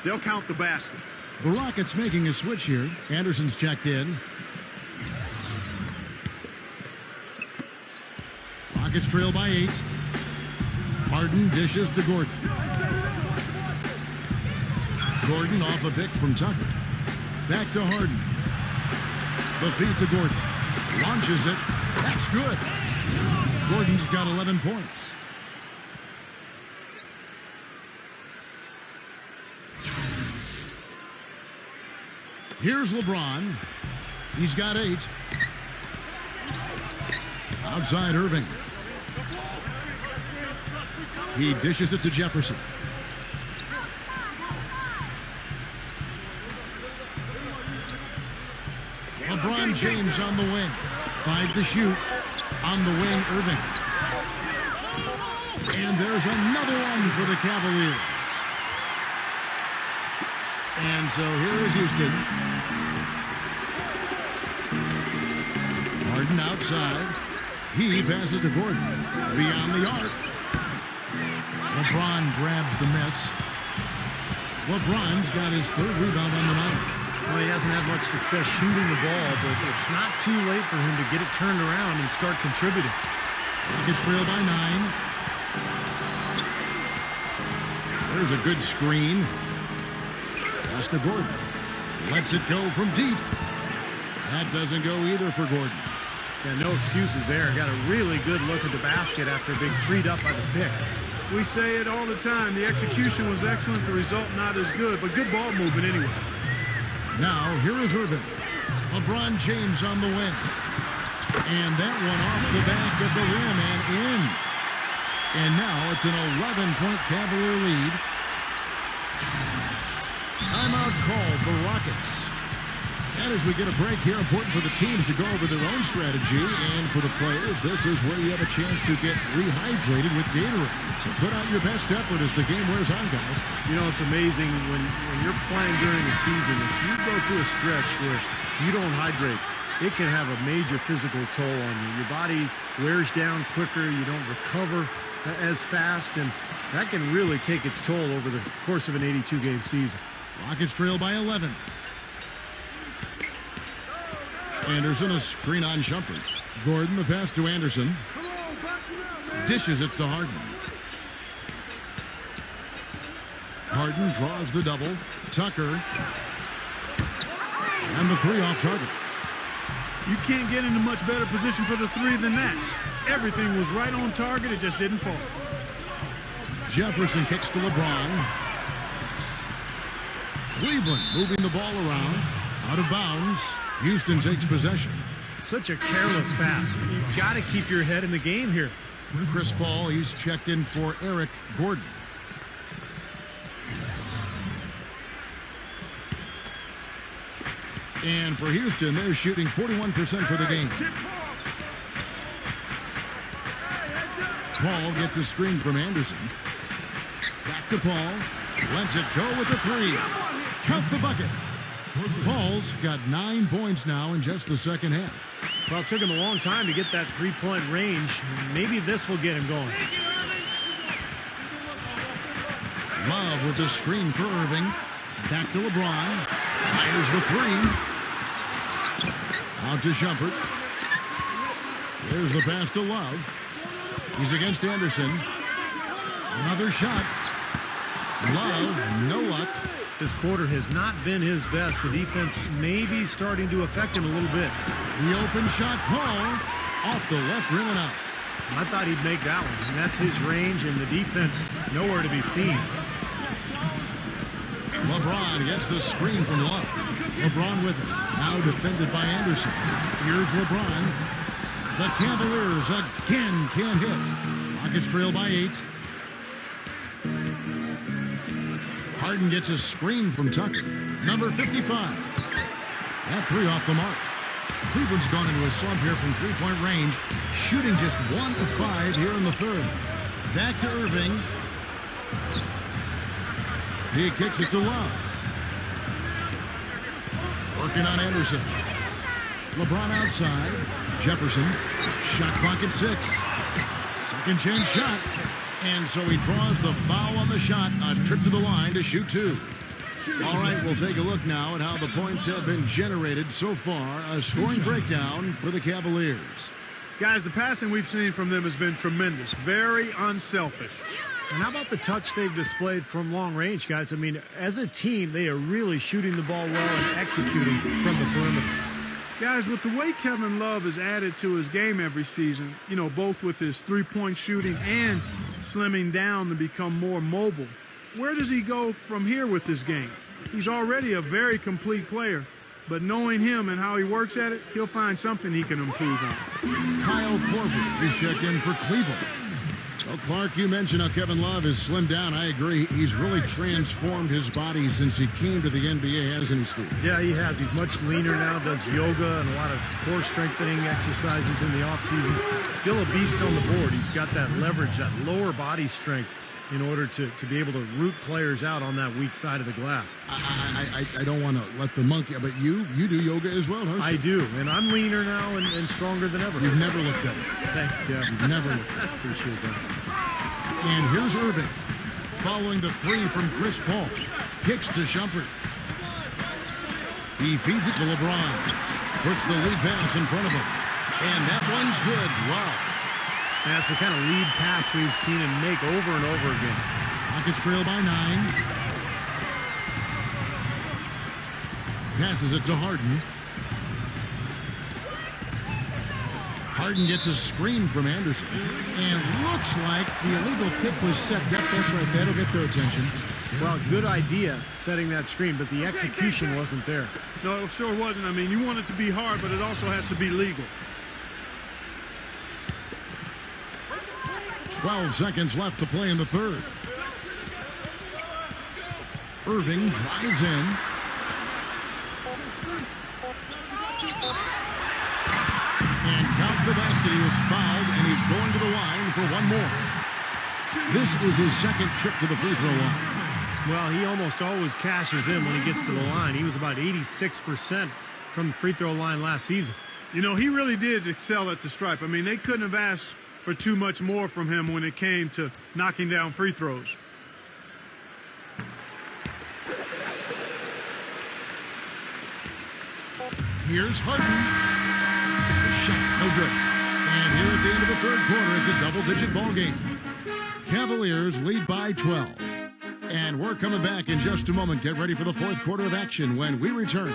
They'll count the basket. The Rockets making a switch here. Anderson's checked in. Rockets trail by 8. Harden dishes to Gordon. Gordon off a pick from Tucker. Back to Harden. The feed to Gordon. Launches it. That's good. Gordon's got 11 points. Here's LeBron. He's got 8. Outside Irving. He dishes it to Jefferson. LeBron James on the wing. 5 to shoot. On the wing, Irving. And there's another one for the Cavaliers. And so here is Houston. Harden outside. He passes to Gordon. Beyond the arc. LeBron grabs the miss. LeBron's got his 3rd rebound on the night. Well, he hasn't had much success shooting the ball, but it's not too late for him to get it turned around and start contributing. Rockets trail by 9. There's a good screen. Pass to Gordon. Lets it go from deep. That doesn't go either for Gordon. Yeah, no excuses there. Got a really good look at the basket after being freed up by the pick. We say it all the time. The execution was excellent. The result not as good, but good ball movement anyway. Now, here is Irving. LeBron James on the wing. And that one off the back of the rim and in. And now it's an 11-point Cavalier lead. Timeout called for Rockets. And as we get a break here, important for the teams to go over their own strategy. And for the players, this is where you have a chance to get rehydrated with Gatorade. So put out your best effort as the game wears on, guys. You know, it's amazing when you're playing during the season, if you go through a stretch where you don't hydrate, it can have a major physical toll on you. Your body wears down quicker, you don't recover as fast, and that can really take its toll over the course of an 82-game season. Rockets trail by 11. Anderson, a screen on Shumpert. Gordon, the pass to Anderson. Dishes it to Harden. Harden draws the double. Tucker. And the 3 off target. You can't get into much better position for the 3 than that. Everything was right on target. It just didn't fall. Jefferson kicks to LeBron. Cleveland moving the ball around. Out of bounds. Houston takes possession. Such a careless pass. You've got to keep your head in the game here. Chris Paul, he's checked in for Eric Gordon. And for Houston, they're shooting 41% for the game. Paul gets a screen from Anderson. Back to Paul. Lets it go with the 3. Count the bucket. Paul's got 9 points now in just the second half. Well, it took him a long time to get that 3-point range. Maybe this will get him going. Love with the screen for Irving. Back to LeBron. Fires the 3. Out to Shumpert. There's the pass to Love. He's against Anderson. Another shot. Love, no luck. This quarter has not been his best. The defense may be starting to affect him a little bit. The open shot, Paul, off the left rim and out. I thought he'd make that one, and that's his range, and the defense nowhere to be seen. LeBron gets the screen from Love. LeBron with it. Now defended by Anderson. Here's LeBron. The Cavaliers again can't hit. Rockets trail by 8. Harden gets a screen from Tucker. Number 55. That 3 off the mark. Cleveland's gone into a slump here from 3-point range, shooting just 1 of 5 here in the 3rd. Back to Irving. He kicks it to Love. Working on Anderson. LeBron outside. Jefferson. Shot clock at 6. Second chance shot. And so he draws the foul on the shot. A trip to the line to shoot 2. All right, we'll take a look now at how the points have been generated so far. A scoring breakdown for the Cavaliers. Guys, the passing we've seen from them has been tremendous. Very unselfish. And how about the touch they've displayed from long range, guys? I mean, as a team, they are really shooting the ball well and executing from the perimeter. Guys, with the way Kevin Love has added to his game every season, you know, both with his three-point shooting and slimming down to become more mobile, where does he go from here with this game? He's already a very complete player, but knowing him and how he works at it, he'll find something he can improve on. Kyle Korver is checked in for Cleveland. Well, Clark, you mentioned how Kevin Love has slimmed down. I agree. He's really transformed his body since he came to the NBA, hasn't he, Steve? Yeah, he has. He's much leaner now, does yoga and a lot of core strengthening exercises in the offseason. Still a beast on the board. He's got that leverage, that lower body strength in order to be able to root players out on that weak side of the glass. I don't want to let the monkey, but you do yoga as well, don't you? I do, and I'm leaner now and stronger than ever. You've never looked better. Thanks, Kev. You've never looked better. Appreciate that. And here's Irving, following the three from Chris Paul. Kicks to Shumpert. He feeds it to LeBron. Puts the lead pass in front of him. And that one's good. Wow. That's the kind of lead pass we've seen him make over and over again. Rockets trail by 9. Passes it to Harden. Harden gets a screen from Anderson. And looks like the illegal kick was set up. That's right. That'll get their attention. Well, good idea setting that screen, but the execution wasn't there. No, it sure wasn't. I mean, you want it to be hard, but it also has to be legal. 12 seconds left to play in the third. Irving drives in. And count the basket. He was fouled, and he's going to the line for one more. This is his second trip to the free throw line. Well, he almost always cashes in when he gets to the line. He was about 86% from the free throw line last season. You know, he really did excel at the stripe. I mean, they couldn't have asked for too much more from him when it came to knocking down free throws. Here's Harden. The shot, no good. And here at the end of the third quarter, it's a double-digit ball game. Cavaliers lead by 12. And we're coming back in just a moment. Get ready for the fourth quarter of action when we return.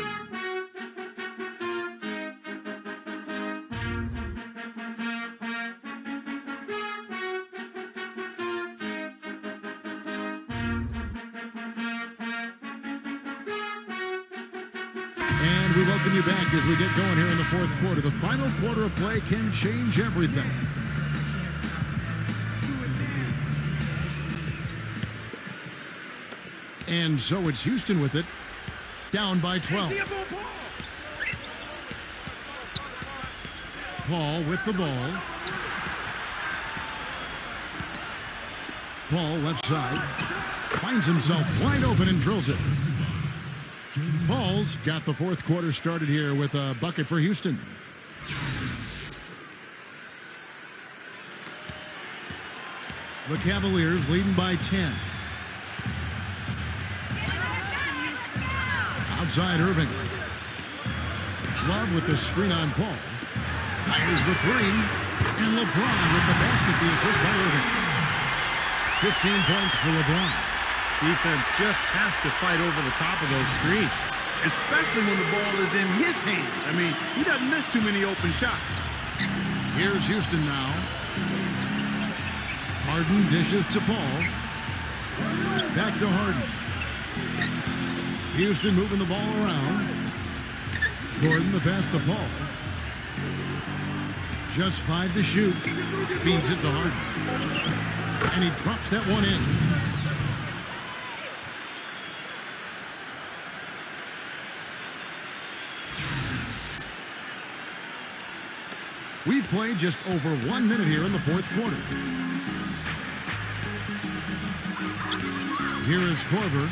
We welcome you back as we get going here in the fourth quarter. The final quarter of play can change everything. And so it's Houston with it, down by 12. Paul with the ball. Paul left side. Finds himself wide open and drills it. Paul's got the fourth quarter started here with a bucket for Houston. The Cavaliers leading by 10. Outside Irving. Love with the screen on Paul. Fires the three. And LeBron with the basket, the assist by Irving. 15 points for LeBron. Defense just has to fight over the top of those screens. Especially when the ball is in his hands. I mean, he doesn't miss too many open shots. Here's Houston now. Harden dishes to Paul. Back to Harden. Houston moving the ball around. Gordon the pass to Paul. Just 5 to shoot. Feeds it to Harden. And he drops that one in. We've played just over 1 minute here in the fourth quarter. Here is Korver.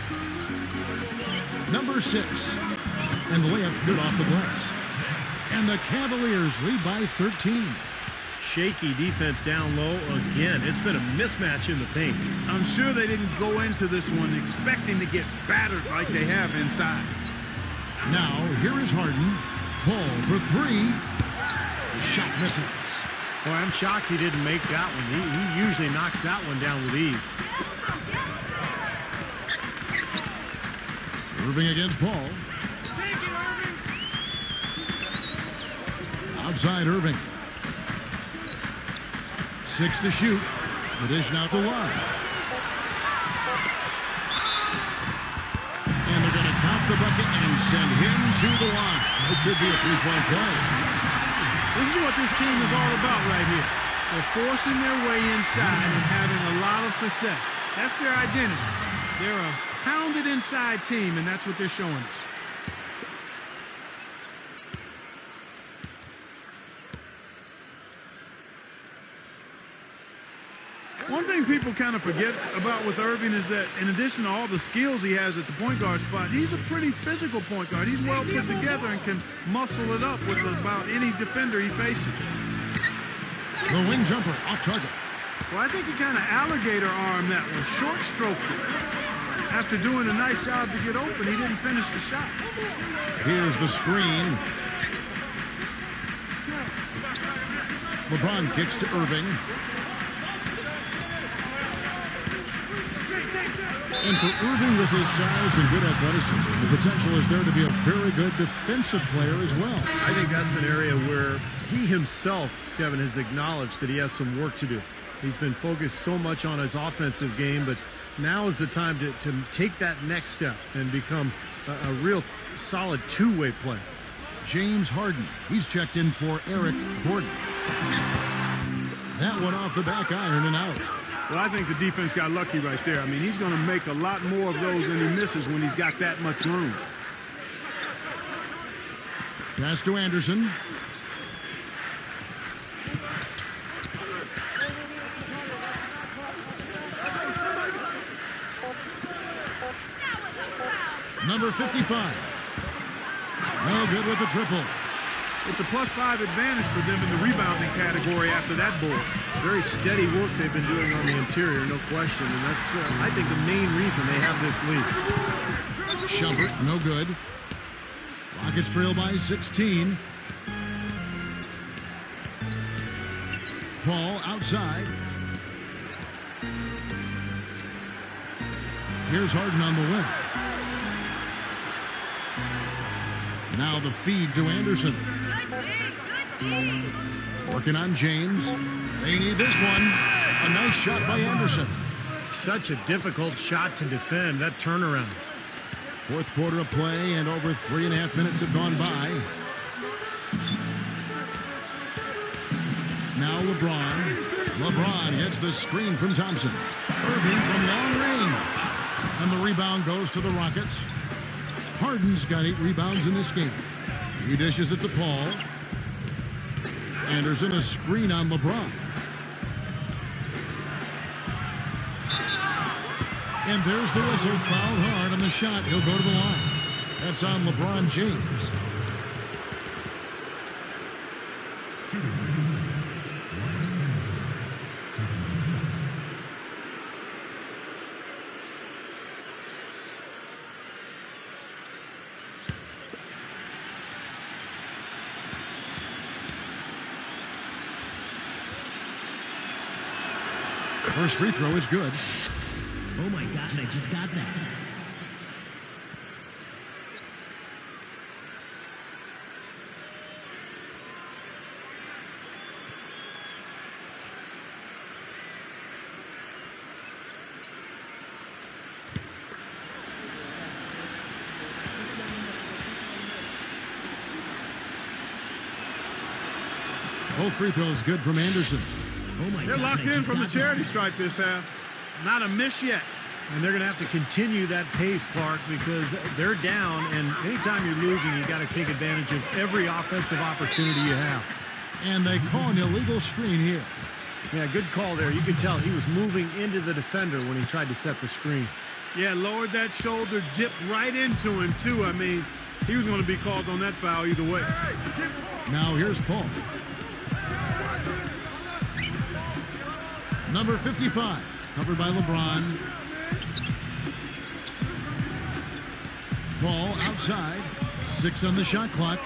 Number 6. And the layup's good off the glass. And the Cavaliers lead by 13. Shaky defense down low again. It's been a mismatch in the paint. I'm sure they didn't go into this one expecting to get battered like they have inside. Now, here is Harden. Paul for 3. Shot misses. Boy, I'm shocked he didn't make that one. He usually knocks that one down with ease. Irving against Paul. Outside Irving. 6 to shoot. The dish now to Love. And they're going to count the bucket and send him to the line. It could be a three-point play. This is what this team is all about right here. They're forcing their way inside and having a lot of success. That's their identity. They're a pounded inside team, and that's what they're showing us. One thing people kind of forget about with Irving is that in addition to all the skills he has at the point guard spot, he's a pretty physical point guard. He's well put together and can muscle it up with about any defender he faces. The wing jumper off target. Well, I think he kind of alligator armed that one, short stroked it. After doing a nice job to get open, he didn't finish the shot. Here's the screen. LeBron kicks to Irving. And for Irving, with his size and good athleticism, the potential is there to be a very good defensive player as well. I think that's an area where he himself, Kevin, has acknowledged that he has some work to do. He's been focused so much on his offensive game, but now is the time to take that next step and become a real solid two-way player. James Harden. He's checked in for Eric Gordon. That one off the back iron and out. Well, I think the defense got lucky right there. I mean, he's going to make a lot more of those than he misses when he's got that much room. Pass to Anderson. Number 55. No good with the triple. It's a +5 advantage for them in the rebounding category after that board. Very steady work they've been doing on the interior, no question. And that's, I think, the main reason they have this lead. Shumpert, no good. Rockets trail by 16. Paul outside. Here's Harden on the wing. Now the feed to Anderson. Working on James. They need this one. A nice shot by Anderson. Such a difficult shot to defend, that turnaround. Fourth quarter of play, and over 3.5 minutes have gone by. Now LeBron. LeBron gets the screen from Thompson. Irving from long range. And the rebound goes to the Rockets. Harden's got 8 rebounds in this game. He dishes it to Paul. Anderson, a screen on LeBron. And there's the whistle, fouled hard on the shot. He'll go to the line. That's on LeBron James. First free throw is good. Oh my God, I just got that. Both free throws good from Anderson. Oh my They're God, locked I in just from the got charity that. stripe this half. Not a miss yet. And they're going to have to continue that pace, Clark, because they're down, and anytime you're losing, you got to take advantage of every offensive opportunity you have. And they call an illegal screen here. Yeah, good call there. You could tell he was moving into the defender when he tried to set the screen. Yeah, lowered that shoulder, dipped right into him, too. I mean, he was going to be called on that foul either way. Now here's Paul. Number 55, covered by LeBron. Paul outside, 6 on the shot clock.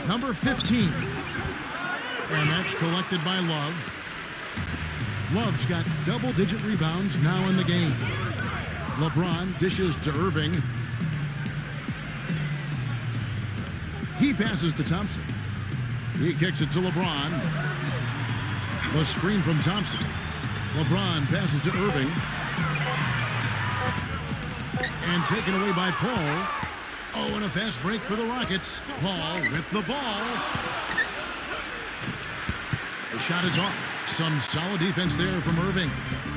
Number 15, and that's collected by Love. Love's got double-digit rebounds now in the game. LeBron dishes to Irving. He passes to Thompson. He kicks it to LeBron. The screen from Thompson. LeBron passes to Irving. And taken away by Paul. Oh, and a fast break for the Rockets. Paul with the ball. The shot is off. Some solid defense there from Irving.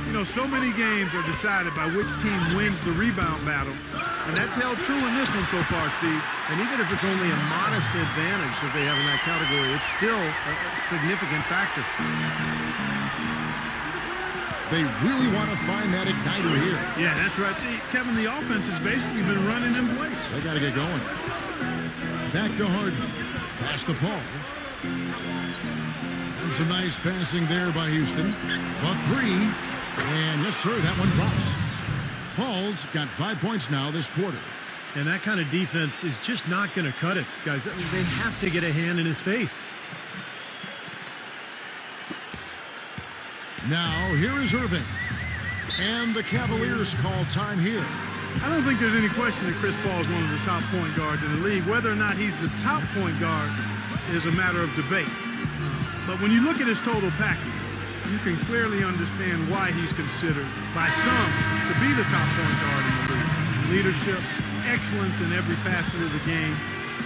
You know, so many games are decided by which team wins the rebound battle. And that's held true in this one so far, Steve. And even if it's only a modest advantage that they have in that category, it's still a significant factor. They really want to find that igniter here. Yeah, that's right. Kevin, the offense has basically been running in place. They got to get going. Back to Harden. Pass to Paul. And some nice passing there by Houston. The three. And yes, sir, that one drops. Paul's got 5 points now this quarter. And that kind of defense is just not going to cut it, guys. I mean, they have to get a hand in his face. Now, here is Irving. And the Cavaliers call time here. I don't think there's any question that Chris Paul is one of the top point guards in the league. Whether or not he's the top point guard is a matter of debate. But when you look at his total package, you can clearly understand why he's considered by some to be the top point guard in the league. Leadership, excellence in every facet of the game,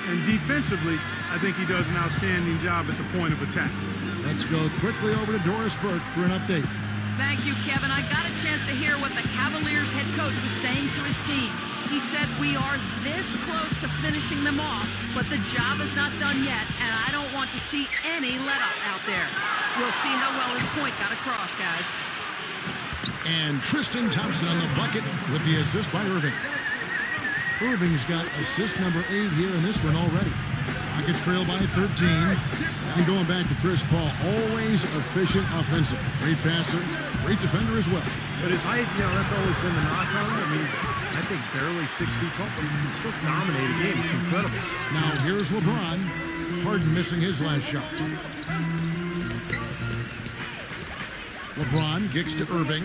and defensively, I think he does an outstanding job at the point of attack. Let's go quickly over to Doris Burke for an update. Thank you, Kevin. I got a chance to hear what the Cavaliers head coach was saying to his team. He said, we are this close to finishing them off, but the job is not done yet, and I don't want to see any let-up out there. We'll see how well his point got across, guys. And Tristan Thompson on the bucket with the assist by Irving. Irving's got assist number 8 here in this one already. Rockets trail by 13. And going back to Chris Paul, always efficient offensive. Great passer, great defender as well. But his height, you know, that's always been the knock on him. I mean, he's, I think, barely 6 feet tall, but he can still dominate a game. It's incredible. Now here's LeBron. Harden missing his last shot. LeBron kicks to Irving.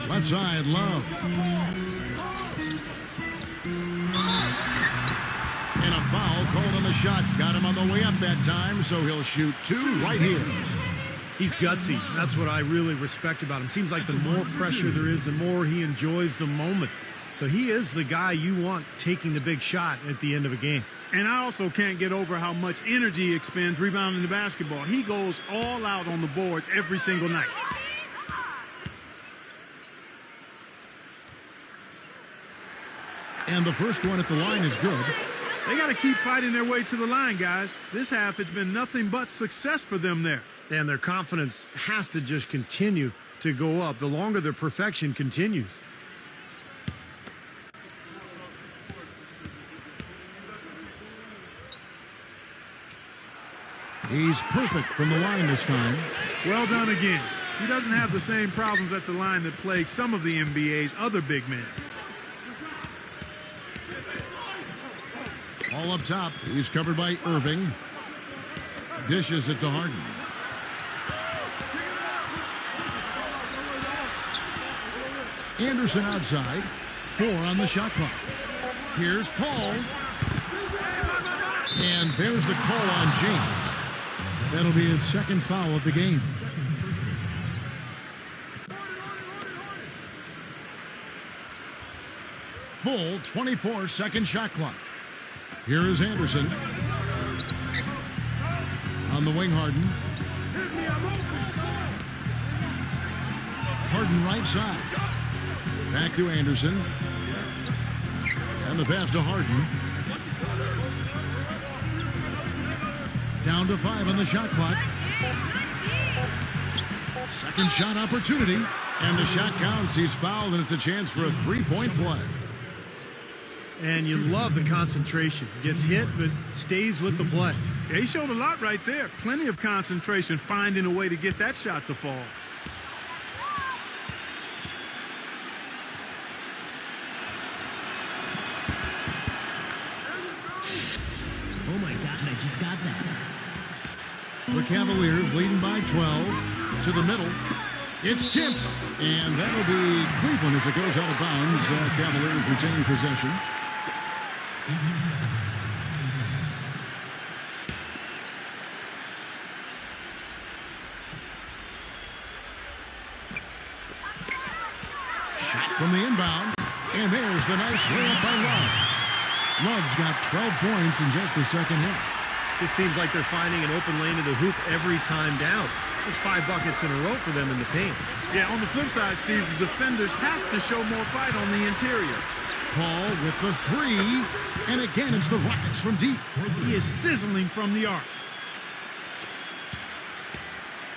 Left side, Love. And a foul called on the shot. Got him on the way up that time, so he'll shoot 2 right here. He's gutsy. That's what I really respect about him. Seems like the more pressure there is, the more he enjoys the moment. So he is the guy you want taking the big shot at the end of a game. And I also can't get over how much energy he expends rebounding the basketball. He goes all out on the boards every single night. And the first one at the line is good. They got to keep fighting their way to the line, guys. This half, it's been nothing but success for them there. And their confidence has to just continue to go up the longer their perfection continues. He's perfect from the line this time. Well done again. He doesn't have the same problems at the line that plague some of the NBA's other big men. All up top. He's covered by Irving. Dishes it to Harden. Anderson outside. 4 on the shot clock. Here's Paul. And there's the call on James. That'll be his second foul of the game. Full 24-second shot clock. Here is Anderson. On the wing, Harden. Harden right side. Back to Anderson. And the pass to Harden. Down to 5 on the shot clock. Second shot opportunity. And the shot counts. He's fouled, and it's a chance for a 3-point play. And you love the concentration. Gets hit, but stays with the play. Yeah, he showed a lot right there. Plenty of concentration, finding a way to get that shot to fall. Oh my God, I just got that. The Cavaliers leading by 12 to the middle. It's tipped, and that'll be Cleveland as it goes out of bounds. Cavaliers retain possession. Shot from the inbound. And there's the nice layup by Love. Love's got 12 points in just the second half. Just seems like they're finding an open lane to the hoop every time down. It's 5 buckets in a row for them in the paint. Yeah, on the flip side, Steve, the defenders have to show more fight on the interior. Paul with the three. And again, it's the Rockets from deep. He is sizzling from the arc.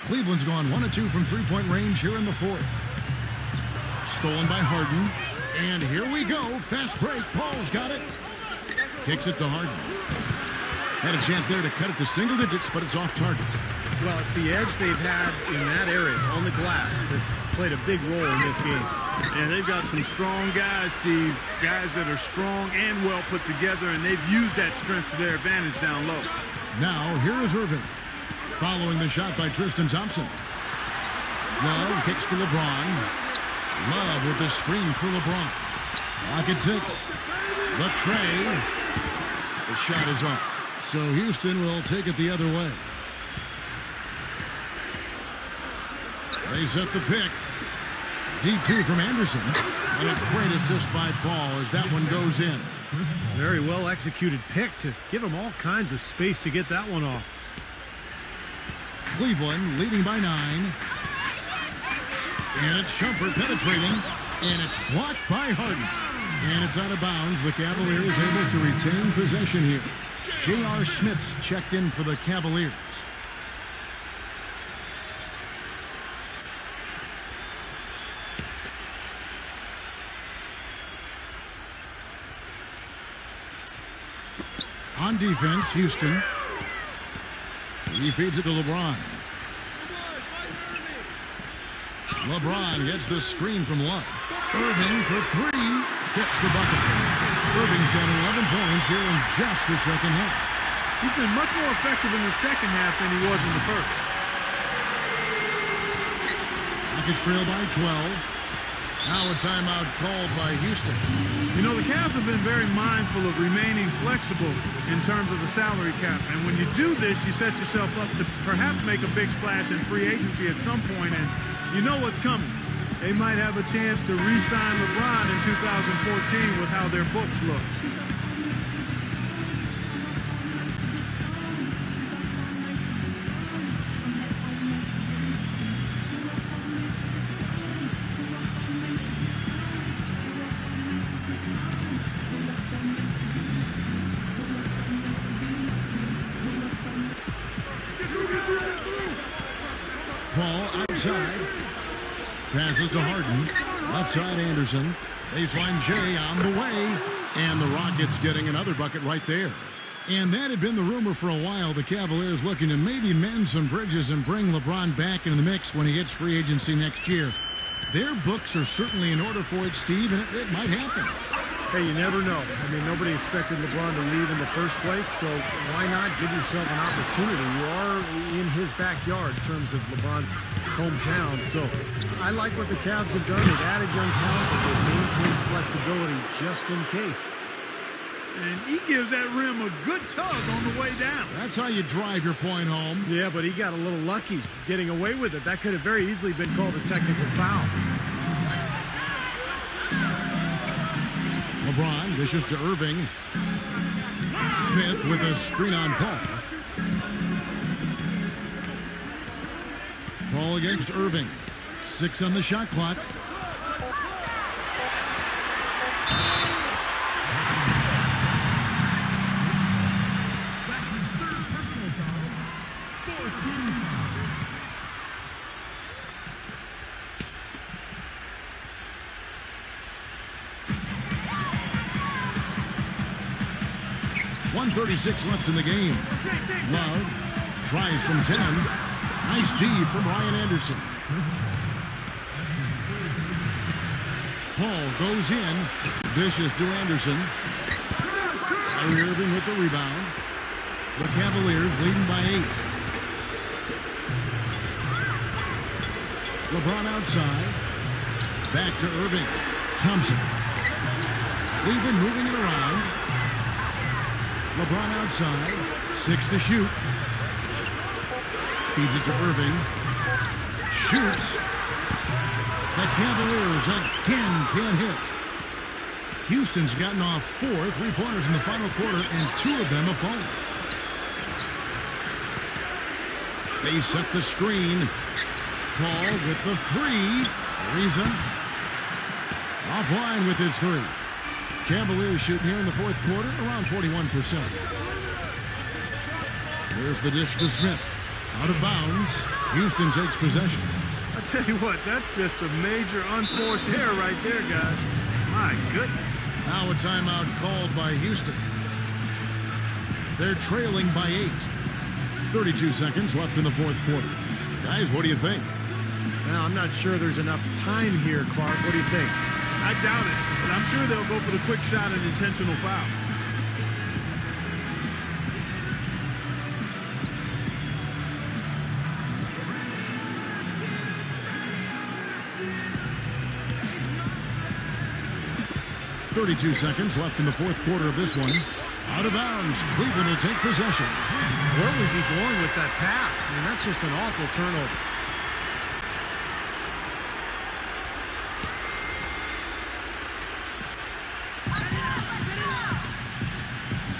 Cleveland's gone 1 of 2 from three-point range here in the fourth. Stolen by Harden. And here we go. Fast break. Paul's got it. Kicks it to Harden. Had a chance there to cut it to single digits, but it's off target. Well, it's the edge they've had in that area on the glass that's played a big role in this game. And they've got some strong guys, Steve. Guys that are strong and well put together, and they've used that strength to their advantage down low. Now, here is Irving. Following the shot by Tristan Thompson. Love kicks to LeBron. Love with the screen for LeBron. Rockets hits. The tray. The shot is off. So Houston will take it the other way. They set the pick. Deep two from Anderson. And a great assist by Paul as that one goes in. Very well executed pick to give him all kinds of space to get that one off. Cleveland leading by 9. And it's Shumpert penetrating. And it's blocked by Harden. And it's out of bounds. The Cavaliers able to retain possession here. J.R. Smith's checked in for the Cavaliers. On defense, Houston. He feeds it to LeBron. LeBron gets the screen from Love. Irving for 3. Gets the bucket. Irving's got 11 points here in just the second half. He's been much more effective in the second half than he was in the first. Rockets trail by 12. Now a timeout called by Houston. You know, the Cavs have been very mindful of remaining flexible in terms of the salary cap. And when you do this, you set yourself up to perhaps make a big splash in free agency at some point, and you know what's coming. They might have a chance to re-sign LeBron in 2014 with how their books look. Paul outside. Passes to Harden. Left side Anderson. Baseline Jay on the way. And the Rockets getting another bucket right there. And that had been the rumor for a while. The Cavaliers looking to maybe mend some bridges and bring LeBron back into the mix when he hits free agency next year. Their books are certainly in order for it, Steve, and it might happen. Hey, you never know. I mean, nobody expected LeBron to leave in the first place, so why not give yourself an opportunity? You are in his backyard in terms of LeBron's hometown, so I like what the Cavs have done. They've added young talent, but they've maintained flexibility just in case. And he gives that rim a good tug on the way down. That's how you drive your point home. Yeah, but he got a little lucky getting away with it. That could have very easily been called a technical foul. LeBron dishes to Irving. Smith with a screen on Paul. Paul against Irving. 6 on the shot clock. That's his third personal foul. 14 foul. 1:36 left in the game. Love tries from 10. Nice D from Ryan Anderson. Paul goes in. Dishes to Anderson. Kyrie Irving with the rebound. The Cavaliers leading by 8. LeBron outside. Back to Irving. Thompson. Cleveland moving it around. LeBron outside. 6 to shoot. Feeds it to Irving. Shoots. The Cavaliers again can't hit. Houston's gotten off 4 3-pointers in the final quarter, and 2 of them have fallen. They set the screen. Paul with the 3. Ariza offline with his 3. Cavaliers shooting here in the fourth quarter around 41%. There's the dish to Smith. Out of bounds. Houston takes possession. I tell you what, that's just a major unforced error right there, guys. My goodness. Now a timeout called by Houston. They're trailing by 8. 32 seconds left in the fourth quarter. Guys, what do you think? Well, I'm not sure there's enough time here, Clark. What do you think? I doubt it, but I'm sure they'll go for the quick shot and intentional foul. .32 seconds left in the fourth quarter of this one. Out of bounds. Cleveland will take possession. Where was he going with that pass? I mean, that's just an awful turnover.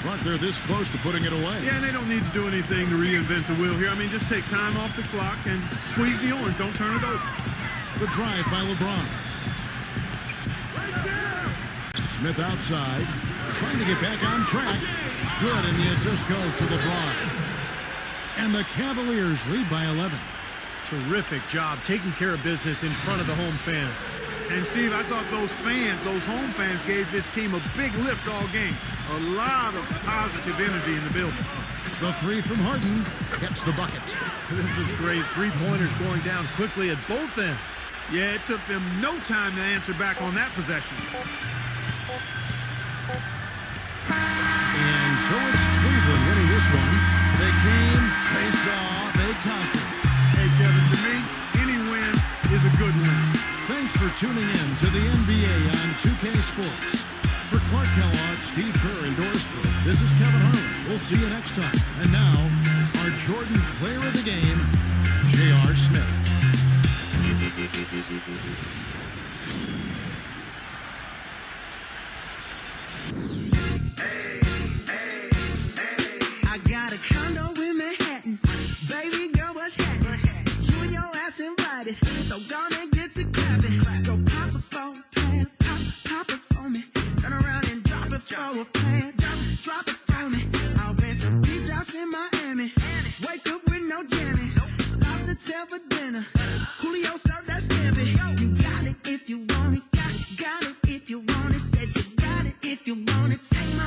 But they're this close to putting it away. Yeah, and they don't need to do anything to reinvent the wheel here. I mean, just take time off the clock and squeeze the orange. Don't turn it over. The drive by LeBron. Smith outside. Trying to get back on track. Good, and the assist goes to LeBron. And the Cavaliers lead by 11. Terrific job taking care of business in front of the home fans. And, Steve, I thought those fans, those home fans, gave this team a big lift all game. A lot of positive energy in the building. The 3 from Harden gets the bucket. This is great. 3-pointers going down quickly at both ends. Yeah, it took them no time to answer back on that possession. And so it's Cleveland winning this one. They came, they saw, they conquered. Hey, Kevin, to me, any win is a good win. Thanks for tuning in to the NBA on 2K Sports. For Clark Kellogg, Steve Kerr, and Doris Burke, this is Kevin Harlan. We'll see you next time. And now, our Jordan Player of the Game, J.R. Smith. I got a condo in Manhattan. Baby girl, what's happening? You and your ass invited, so gonna get to clapping. Go pop it for a plan, pop it for me. Turn around and drop it for a plan, drop it for me. I'll rent a beach house in Miami. Wake up with no jammies. Lobster tail for dinner. Julio served that scampi. You got it if you want it. Got it if you want it. Said you got it if you want it. Take my